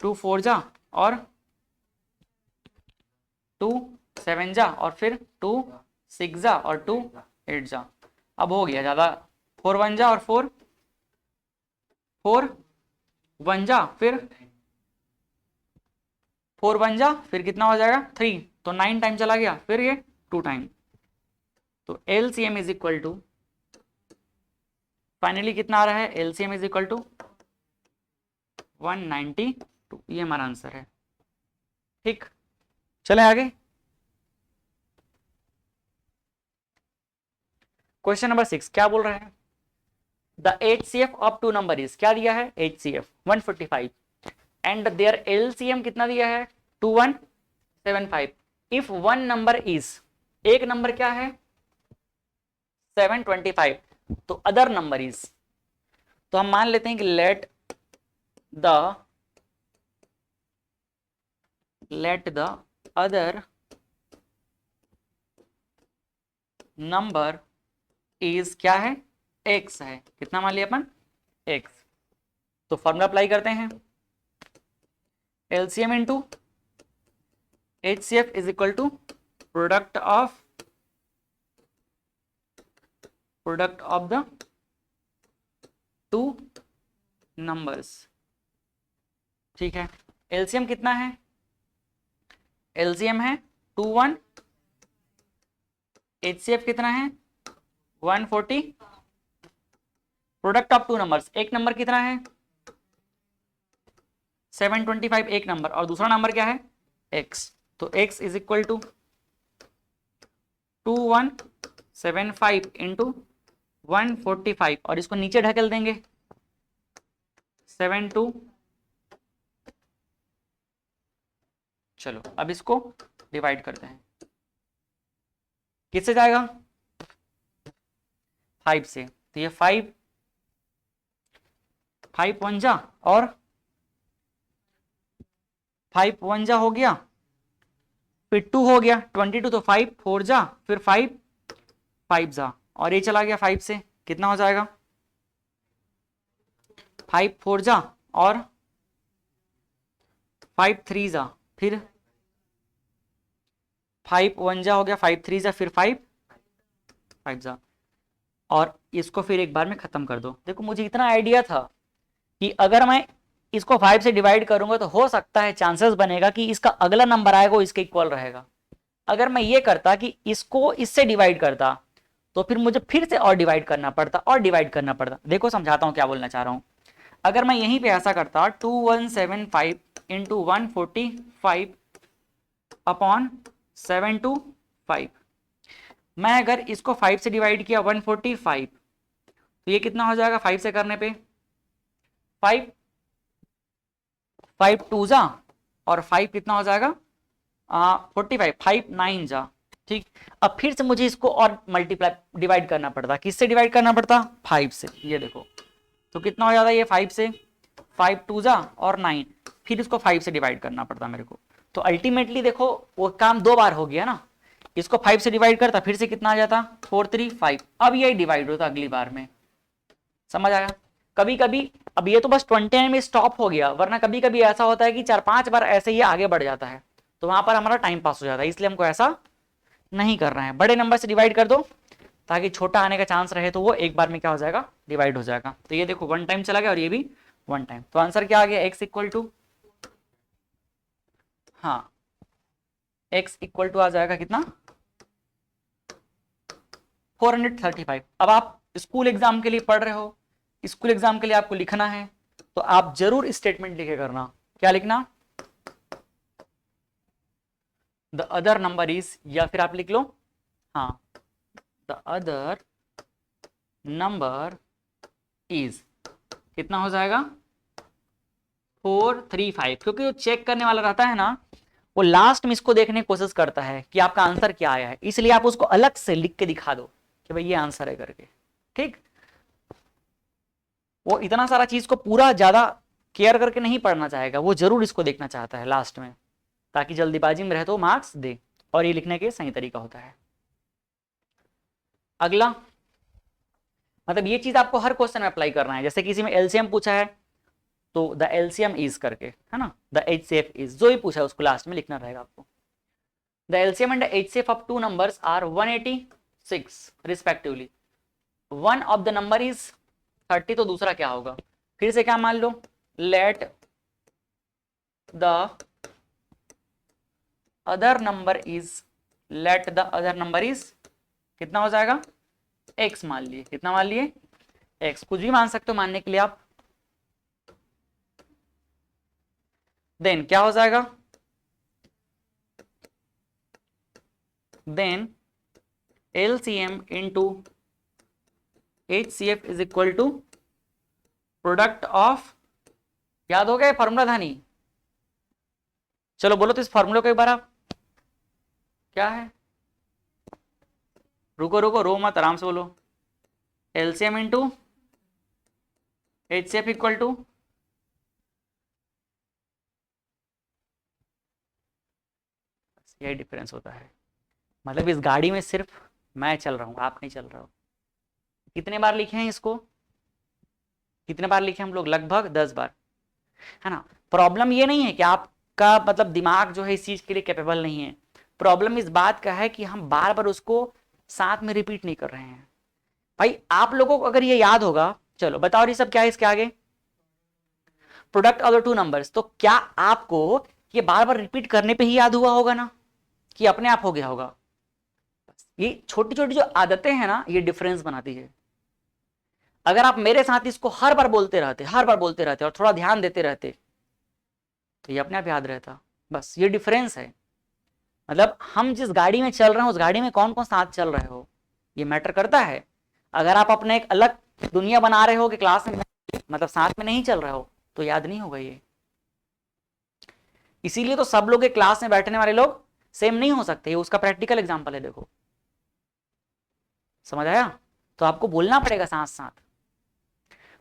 4 जा, और 2 7 जा, और फिर 2 6 जा, और 2 8 जा। अब हो गया ज्यादा, 4 1 जा, और 4 1 जा, फिर 4 1 जा, फिर कितना हो जाएगा 3, तो 9 टाइम चला गया, फिर ये 2 टाइम। तो LCM is equal to finally कितना आ रहा है, LCM इज इक्वल टू 192, ये हमारा आंसर है। ठीक, चले आगे। क्वेश्चन नंबर 6 क्या बोल रहा है, the HCF of 2 number is, क्या दिया है HCF 145 एंड देयर LCM कितना दिया है 2175। इफ वन नंबर इज, एक नंबर क्या है 725, तो अदर नंबर इज, तो हम मान लेते हैं कि let the other number is क्या है x है, कितना मान लिया अपन x। तो फॉर्मूला अप्लाई करते हैं, LCM into HCF is equal to product of the 2 numbers. ठीक है, LCM कितना है, LCM है 21, HCF कितना है 140, प्रोडक्ट ऑफ 2 नंबर्स, एक नंबर कितना है 725, एक नंबर, और दूसरा नंबर क्या है x, तो x is equal to 2175 into 145, और इसको नीचे ढकेल देंगे 72। चलो अब इसको डिवाइड करते हैं, किससे जाएगा 5 से, तो ये 5 1 जा, और 5 1 जा हो गया, फिर 2 हो गया 22, तो 5 4 जा, फिर 5 5 जा, और ये चला गया 5 से, कितना हो जाएगा 5 4 जा, और 5 3 जा, फिर 5 1 जा हो गया, 5 3 जा, फिर 5 5 जा, और इसको फिर एक बार में खत्म कर दो। देखो मुझे इतना आइडिया था कि अगर मैं इसको 5 से डिवाइड करूंगा तो हो सकता है चांसेस बनेगा कि इसका अगला नंबर आएगा वो इसके इक्वल रहेगा। अगर मैं ये करता कि इसको इससे डिवाइड करता तो फिर मुझे फिर से और डिवाइड करना पड़ता और डिवाइड करना पड़ता। देखो समझाता हूं क्या बोलना चाह रहा हूं। अगर मैं यहीं पे ऐसा करता 2175 इंटू 145 अपॉन 725, मैं अगर इसको 5 से डिवाइड किया 145, तो ये कितना हो जाएगा 5 से करने पे 5 5 2 जा, और 5 कितना हो जाएगा 45, 5 9 जा। ठीक, अब फिर से मुझे इसको और मल्टीप्लाई डिवाइड करना पड़ता, किससे डिवाइड करना पड़ता 5 से। ये देखो तो कितना हो जाता है ये 5 से, 5 2 जा और 9, फिर इसको 5 से डिवाइड करना पड़ता मेरे को। तो अल्टीमेटली देखो वो काम 2 बार हो गया ना, इसको 5 से डिवाइड करता फिर से कितना आ जाता 4 3 5, अब यही डिवाइड होता अगली बार में। समझ आया। कभी कभी अब ये तो बस 29 में स्टॉप हो गया, वरना कभी कभी ऐसा होता है कि 4-5 बार ऐसे ही आगे बढ़ जाता है, तो वहां पर हमारा टाइम पास हो जाता है, इसलिए हमको ऐसा नहीं करना है। बड़े नंबर से डिवाइड कर दो ताकि छोटा आने का चांस रहे, तो वो एक बार में क्या हो जाएगा डिवाइड हो जाएगा। तो ये देखो 1 टाइम चला गया और ये भी 1 टाइम, तो आंसर क्या आ गया x इक्वल टू, हाँ x इक्वल टू आ जाएगा कितना 435। अब आप स्कूल एग्जाम के लिए पढ़ रहे हो, स्कूल एग्जाम के लिए आपको लिखना है, तो आप जरूर स्टेटमेंट लिखे करना। क्या लिखना? द अदर नंबर इज, या फिर आप लिख लो हाँ, द अदर नंबर इज कितना हो जाएगा? 435। क्योंकि जो चेक करने वाला रहता है ना, वो लास्ट में इसको देखने की कोशिश करता है कि आपका आंसर क्या आया है, इसलिए आप उसको अलग से लिख के दिखा दो कि भाई ये आंसर है करके। ठीक, वो इतना सारा चीज को पूरा ज्यादा केयर करके नहीं पढ़ना चाहेगा, वो जरूर इसको देखना चाहता है लास्ट में, ताकि जल्दीबाजी में रहे तो मार्क्स दे, और ये लिखने के सही तरीका होता है। अगला, मतलब ये चीज आपको हर क्वेश्चन में अप्लाई करना है। जैसे किसी में एलसीएम पूछा है तो द एलसीएम इज करके, है ना, द एचसीएफ इज, जो भी पूछा है उसको लास्ट में लिखना रहेगा आपको। The LCM and the HCF of two numbers are 186 रिस्पेक्टिवली। One of the number is 30, तो दूसरा क्या होगा? फिर से क्या मान लो? Let the other number is, let the other number is कितना हो जाएगा? x मान लिए। कितना मान लिए? x। कुछ भी मान सकते हो मानने के लिए आप। देन क्या हो जाएगा? Then LCM into HCF is equal to product of, याद हो गया फॉर्मूला था नहीं? चलो बोलो तो इस फॉर्मूले को एक बार आप, क्या है? रुको रुको, रो मत, आराम से बोलो। LCM into HCF equal to, यही डिफरेंस होता है। मतलब इस गाड़ी में सिर्फ मैं चल रहा हूं, आप नहीं चल रहे हो। कितने बार लिखे हैं इसको? कितने बार लिखे हम लोग? लगभग 10 बार, है ना। प्रॉब्लम ये नहीं है कि आपका मतलब दिमाग जो है इस चीज के लिए कैपेबल नहीं है, प्रॉब्लम इस बात का है कि हम बार बार उसको साथ में रिपीट नहीं कर रहे हैं। भाई आप लोगों को अगर ये याद होगा, चलो बताओ ये सब क्या है इसके आगे? Product of the two numbers. तो क्या आपको ये बार बार रिपीट करने पे ही याद हुआ होगा ना, कि अपने आप हो गया होगा? ये छोटी छोटी जो आदतें हैं ना, ये डिफरेंस बनाती है। अगर आप मेरे साथ इसको हर बार बोलते रहते, हर बार बोलते रहते और थोड़ा ध्यान देते रहते, तो ये अपने आप याद रहता। बस ये डिफरेंस है। मतलब हम जिस गाड़ी में चल रहे हैं उस गाड़ी में कौन कौन साथ चल रहे हो, ये मैटर करता है। अगर आप अपने एक अलग दुनिया बना रहे हो कि क्लास में मतलब साथ में नहीं चल रहे हो, तो याद नहीं होगा ये। इसीलिए तो सब लोग एक क्लास में बैठने वाले लोग सेम नहीं हो सकते। उसका प्रैक्टिकल एग्जांपल है, देखो। समझ आया? तो आपको बोलना पड़ेगा साथ साथ।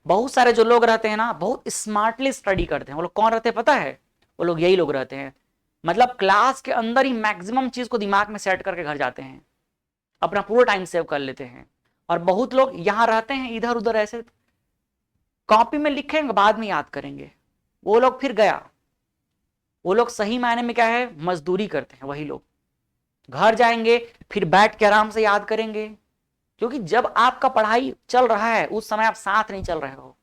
बहुत सारे जो लोग रहते हैं ना, बहुत स्मार्टली स्टडी करते हैं, वो लोग कौन रहते हैं पता है? वो लोग यही लोग रहते हैं, मतलब क्लास के अंदर ही मैक्सिमम चीज को दिमाग में सेट करके घर जाते हैं, अपना पूरा टाइम सेव कर लेते हैं। और बहुत लोग यहां रहते हैं इधर उधर, ऐसे कॉपी में लिखेंगे बाद में याद करेंगे, वो लोग फिर गया। वो लोग सही मायने में क्या है, मजदूरी करते हैं। वही लोग घर जाएंगे फिर बैठ के आराम से याद करेंगे, क्योंकि जब आपका पढ़ाई चल रहा है उस समय आप साथ नहीं चल रहे हो,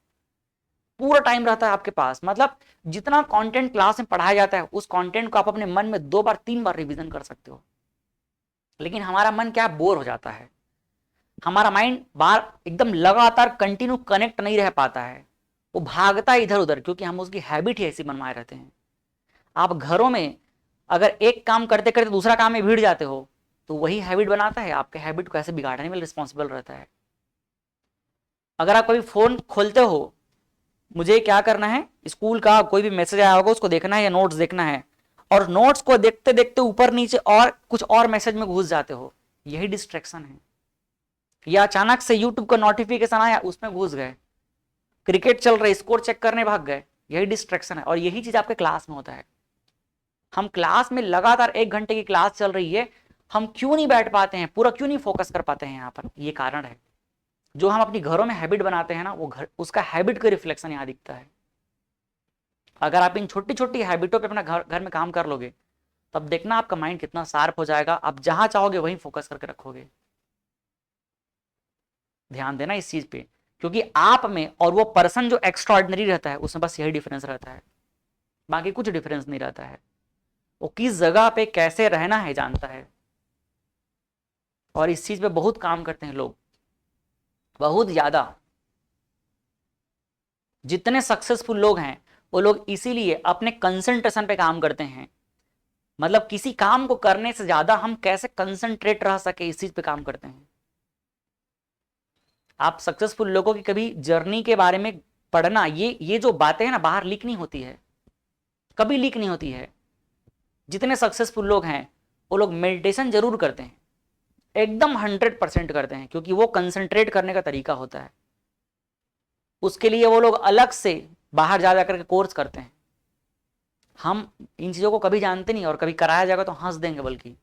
पूरा टाइम रहता है आपके पास। मतलब जितना कंटेंट क्लास में पढ़ाया जाता है उस कंटेंट को आप अपने मन में 2 बार 3 बार रिवीजन कर सकते हो। लेकिन हमारा मन क्या, बोर हो जाता है। हमारा माइंड बार एकदम लगातार कंटिन्यू कनेक्ट नहीं रह पाता है, वो भागता है इधर उधर, क्योंकि हम उसकी हैबिट ही ऐसी बनवाए रहते हैं। आप घरों में अगर एक काम करते करते दूसरा काम में भिड़ जाते हो, तो वही हैबिट बनाता है। आपके हैबिट को ऐसे बिगाड़ने में रिस्पॉन्सिबल रहता है। अगर आप कभी फोन खोलते हो, मुझे क्या करना है, स्कूल का कोई भी मैसेज आया होगा उसको देखना है या नोट्स देखना है, और नोट्स को देखते देखते ऊपर नीचे और कुछ और मैसेज में घुस जाते हो, यही डिस्ट्रैक्शन है। या अचानक से यूट्यूब का नोटिफिकेशन आया, उसमें घुस गए, क्रिकेट चल रही स्कोर चेक करने भाग गए, यही डिस्ट्रैक्शन है। और यही चीज आपके क्लास में होता है। हम क्लास में लगातार 1 घंटे की क्लास चल रही है, हम क्यों नहीं बैठ पाते हैं, पूरा क्यों नहीं फोकस कर पाते हैं यहाँ पर? ये कारण है। जो हम अपनी घरों में हैबिट बनाते हैं ना, वो घर उसका हैबिट का रिफ्लेक्शन यहाँ दिखता है। अगर आप इन छोटी छोटी हैबिटों पे अपना घर में काम कर लोगे, तब देखना आपका माइंड कितना शार्प हो जाएगा। आप जहां चाहोगे वहीं फोकस करके रखोगे। ध्यान देना इस चीज पे, क्योंकि आप में और वो पर्सन जो एक्स्ट्राऑर्डिनरी रहता है उसमें बस यही डिफरेंस रहता है, बाकी कुछ डिफरेंस नहीं रहता है। वो किस जगह पे कैसे रहना है जानता है। और इस चीज पे बहुत काम करते हैं लोग, बहुत ज्यादा। जितने सक्सेसफुल लोग हैं वो लोग इसीलिए अपने कंसंट्रेशन पे काम करते हैं। मतलब किसी काम को करने से ज्यादा हम कैसे कंसंट्रेट रह सके इस चीज पे काम करते हैं। आप सक्सेसफुल लोगों की कभी जर्नी के बारे में पढ़ना, ये जो बातें हैं ना बाहर लीक नहीं होती है, कभी लीक नहीं होती है। जितने सक्सेसफुल लोग हैं वो लोग मेडिटेशन जरूर करते हैं, एकदम 100% करते हैं, क्योंकि वो कंसंट्रेट करने का तरीका होता है। उसके लिए वो लोग अलग से बाहर जा जाकर के कोर्स करते हैं। हम इन चीजों को कभी जानते नहीं और कभी कराया जाएगा तो हंस देंगे बल्कि।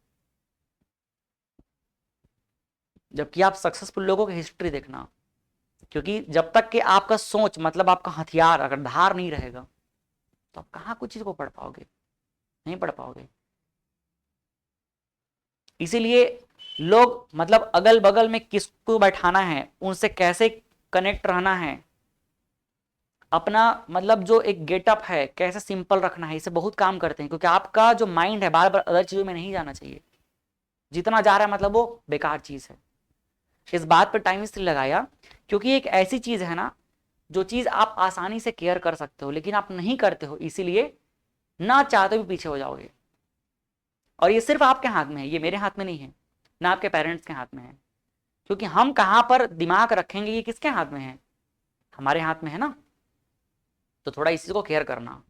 जबकि आप सक्सेसफुल लोगों की हिस्ट्री देखना, क्योंकि जब तक कि आपका सोच मतलब आपका हथियार अगर धार नहीं रहेगा तो आप कहाँ कुछ चीज को पढ़ पाओगे, नहीं पढ़ पाओगे। इसीलिए लोग मतलब अगल बगल में किसको बैठाना है, उनसे कैसे कनेक्ट रहना है, अपना मतलब जो एक गेटअप है कैसे सिंपल रखना है, इसे बहुत काम करते हैं। क्योंकि आपका जो माइंड है बार बार अदर चीजों में नहीं जाना चाहिए। जितना जा रहा है मतलब वो बेकार चीज है। इस बात पर टाइम इसलिए लगाया क्योंकि एक ऐसी चीज है ना जो चीज आप आसानी से केयर कर सकते हो लेकिन आप नहीं करते हो, इसीलिए ना चाहते भी पीछे हो जाओगे। और ये सिर्फ आपके हाथ में है, ये मेरे हाथ में नहीं है, ना आपके पेरेंट्स के हाथ में है। क्योंकि हम कहां पर दिमाग रखेंगे ये किसके हाथ में है, हमारे हाथ में है ना। तो थोड़ा इसी को केयर करना।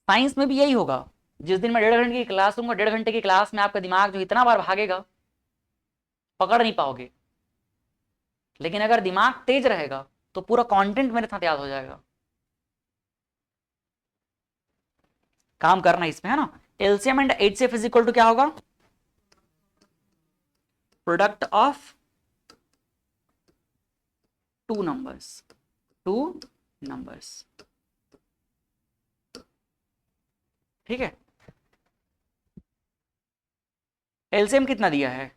साइंस में भी यही होगा। जिस दिन मैं 1.5 घंटे की क्लास लूंगा, 1.5 घंटे की क्लास में आपका दिमाग जो इतना बार भागेगा पकड़ नहीं पाओगे। लेकिन अगर दिमाग तेज रहेगा तो पूरा कंटेंट मेरे साथ याद हो जाएगा। काम करना इसमें है ना। LCM and HCF is equal to क्या होगा, product of two numbers, two numbers. ठीक है। एलसीएम कितना दिया है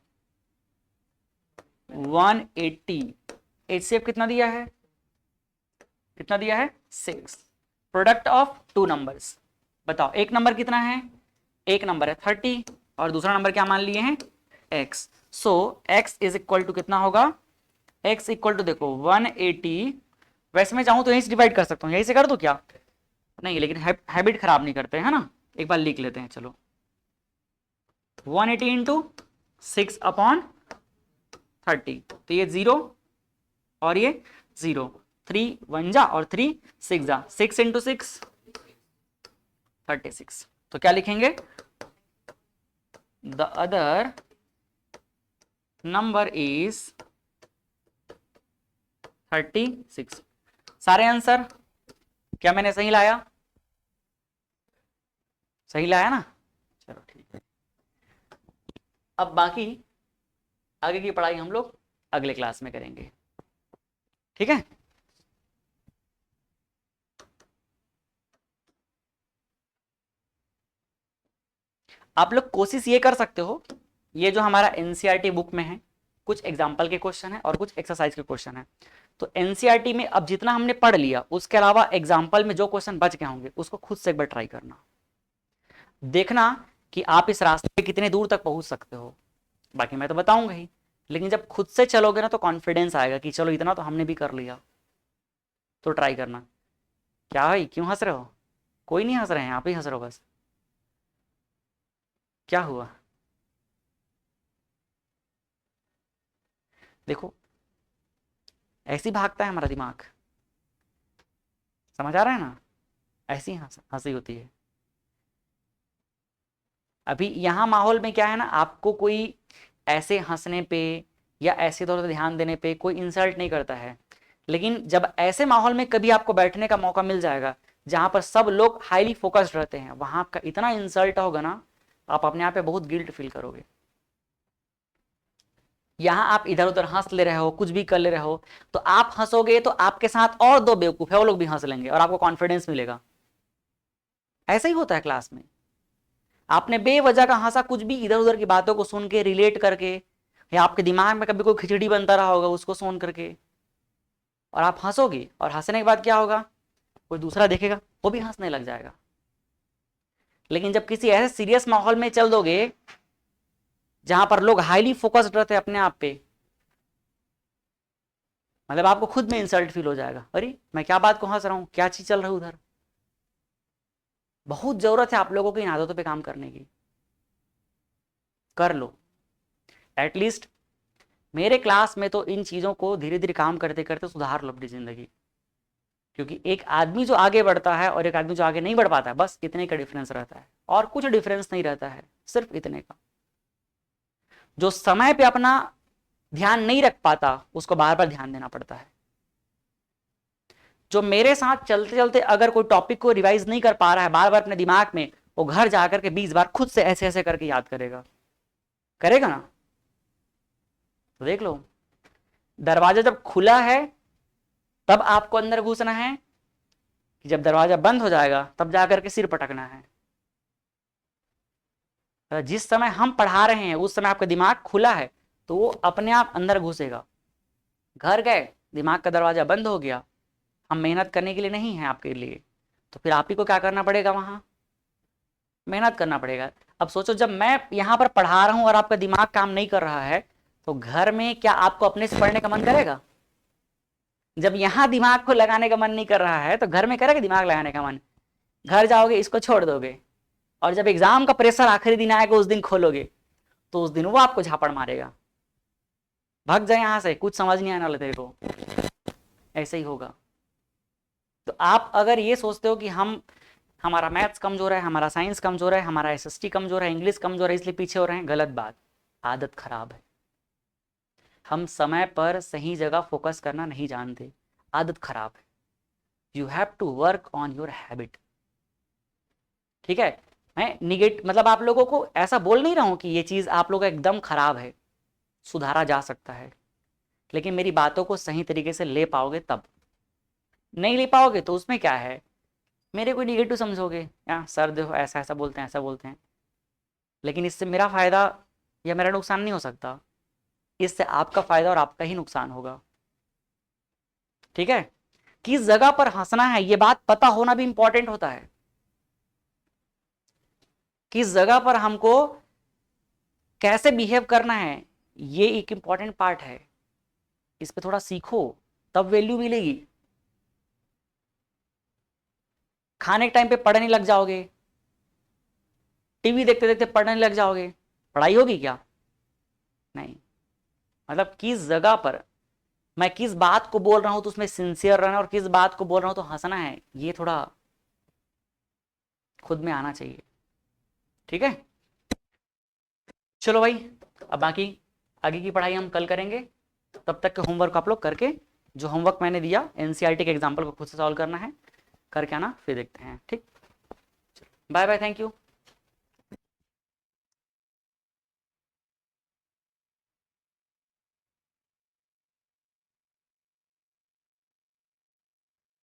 180, एचसीएफ कितना दिया है, कितना दिया है 6। प्रोडक्ट ऑफ टू नंबर्स, बताओ एक नंबर कितना है, एक नंबर है 30 और दूसरा नंबर क्या मान लिए हैं x। So x is equal to कितना होगा, x इक्वल टू देखो 180। वैसे मैं चाहूं तो यहीं से डिवाइड कर सकता हूं, यहीं से कर दो क्या, नहीं लेकिन हैबिट खराब नहीं करते है ना, एक बार लिख लेते हैं चलो। 180 इंटू 6/30, तो ये 0 और ये 0, 3 1 जा और 3 6 जा, 6 इंटू 6 36। तो क्या लिखेंगे, द अदर नंबर इज 36। सारे आंसर क्या मैंने सही लाया, सही लाया ना, चलो ठीक है। अब बाकी आगे की पढ़ाई हम लोग अगले क्लास में करेंगे, ठीक है। आप लोग कोशिश ये कर सकते हो, ये जो हमारा एनसीईआरटी बुक में है कुछ एग्जाम्पल के क्वेश्चन है और कुछ एक्सरसाइज के क्वेश्चन है। तो एनसीईआरटी में अब जितना हमने पढ़ लिया उसके अलावा एग्जाम्पल में जो क्वेश्चन बच गए होंगे उसको खुद से एक बार ट्राई करना, देखना कि आप इस रास्ते पे कितने दूर तक पहुंच सकते हो। बाकी मैं तो बताऊंगा ही, लेकिन जब खुद से चलोगे ना तो कॉन्फिडेंस आएगा कि चलो इतना तो हमने भी कर लिया। तो ट्राई करना। क्या भाई क्यों हंस रहे हो, कोई नहीं हंस रहे हैं, आप ही हंस रहे हो बस, क्या हुआ। देखो ऐसी भागता है हमारा दिमाग, समझ आ रहा है ना, ऐसी हंसी होती है। अभी यहाँ माहौल में क्या है ना, आपको कोई ऐसे हंसने पे या ऐसे तौर पर ध्यान देने पे कोई इंसल्ट नहीं करता है। लेकिन जब ऐसे माहौल में कभी आपको बैठने का मौका मिल जाएगा जहां पर सब लोग हाईली फोकस्ड रहते हैं, वहां आपका इतना इंसल्ट होगा ना, आप अपने आप पे बहुत गिल्ट फील करोगे। यहाँ आप इधर उधर हंस ले रहे हो, कुछ भी कर ले रहे हो, तो आप हंसोगे तो आपके साथ और दो बेवकूफ है वो लोग भी हंस लेंगे और आपको कॉन्फिडेंस मिलेगा। ऐसा ही होता है क्लास में। आपने बेवजह का हंसा कुछ भी इधर उधर की बातों को सुन के, रिलेट करके, या आपके दिमाग में कभी कोई खिचड़ी बनता रहा होगा उसको सुन करके, और आप हंसोगे और हंसने के बाद क्या होगा, कोई दूसरा देखेगा वो भी हंसने लग जाएगा। लेकिन जब किसी ऐसे सीरियस माहौल में चल दोगे जहां पर लोग हाईली फोकस्ड रहते हैं अपने आप पे, मतलब आपको खुद में इंसल्ट फील हो जाएगा, अरे मैं क्या बात को हंस रहा हूं, क्या चीज चल रहा है उधर। बहुत जरूरत है आप लोगों की इन आदतों पे काम करने की, कर लो एटलीस्ट। मेरे क्लास में तो इन चीजों को धीरे धीरे काम करते करते सुधार लो अपनी जिंदगी, क्योंकि एक आदमी जो आगे बढ़ता है और एक आदमी जो आगे नहीं बढ़ पाता है, बस इतने का डिफरेंस रहता है, और कुछ डिफरेंस नहीं रहता है, सिर्फ इतने का। जो समय पे अपना ध्यान नहीं रख पाता उसको बार बार ध्यान देना पड़ता है। जो मेरे साथ चलते चलते अगर कोई टॉपिक को रिवाइज नहीं कर पा रहा है बार बार अपने दिमाग में, वो घर जाकर के 20 बार खुद से ऐसे ऐसे करके याद करेगा, करेगा ना। तो देख लो, दरवाजा जब खुला है तब आपको अंदर घुसना है, कि जब दरवाजा बंद हो जाएगा तब जाकर के सिर पटकना है। जिस समय हम पढ़ा रहे हैं उस समय आपका दिमाग खुला है तो वो अपने आप अंदर घुसेगा। घर गए, दिमाग का दरवाजा बंद हो गया, हम मेहनत करने के लिए नहीं है आपके लिए, तो फिर आप ही को क्या करना पड़ेगा, वहां मेहनत करना पड़ेगा। अब सोचो, जब मैं यहां पर पढ़ा रहा हूं और आपका दिमाग काम नहीं कर रहा है, तो घर में क्या आपको अपने से पढ़ने का मन करेगा? जब यहां दिमाग को लगाने का मन नहीं कर रहा है तो घर में करेगा दिमाग लगाने का मन? घर जाओगे इसको छोड़ दोगे, और जब एग्जाम का प्रेशर आखिरी दिन आएगा उस दिन खोलोगे, तो उस दिन वो आपको झापड़ मारेगा, भाग जाए यहां से, कुछ समझ नहीं आने वाला तेरे को, ऐसे ही होगा। तो आप अगर ये सोचते हो कि हमारा मैथ्स कमजोर है, हमारा साइंस कमजोर है, हमारा एसएसटी कमजोर है, इंग्लिश कमजोर है, इसलिए पीछे हो रहे हैं, गलत बात, आदत खराब है। हम समय पर सही जगह फोकस करना नहीं जानते, आदत खराब है। You have to work on your habit, ठीक है। मैं मतलब आप लोगों को ऐसा बोल नहीं रहा हूं कि ये चीज आप लोगों का एकदम खराब है, सुधारा जा सकता है, लेकिन मेरी बातों को सही तरीके से ले पाओगे तब। नहीं ले पाओगे तो उसमें क्या है, मेरे को निगेटिव समझोगे, या सर देखो ऐसा ऐसा बोलते हैं, ऐसा बोलते हैं, लेकिन इससे मेरा फायदा या मेरा नुकसान नहीं हो सकता, इससे आपका फायदा और आपका ही नुकसान होगा, ठीक है। किस जगह पर हंसना है ये बात पता होना भी इंपॉर्टेंट होता है, किस जगह पर हमको कैसे बिहेव करना है, ये एक इंपॉर्टेंट पार्ट है। इस पे थोड़ा सीखो तब वैल्यू मिलेगी। खाने के टाइम पे पढ़ने लग जाओगे, टीवी देखते देखते पढ़ने लग जाओगे, पढ़ाई होगी क्या? नहीं। मतलब किस जगह पर मैं किस बात को बोल रहा हूं तो उसमें सिंसियर रहना, और किस बात को बोल रहा हूं तो हंसना है, ये थोड़ा खुद में आना चाहिए, ठीक है। चलो भाई, अब बाकी आगे की पढ़ाई हम कल करेंगे, तब तक के होमवर्क आप लोग करके, जो होमवर्क मैंने दिया एनसीईआरटी के एग्जाम्पल को खुद से सॉल्व करना है, करके आना, फिर देखते हैं, ठीक। Bye bye, thank you.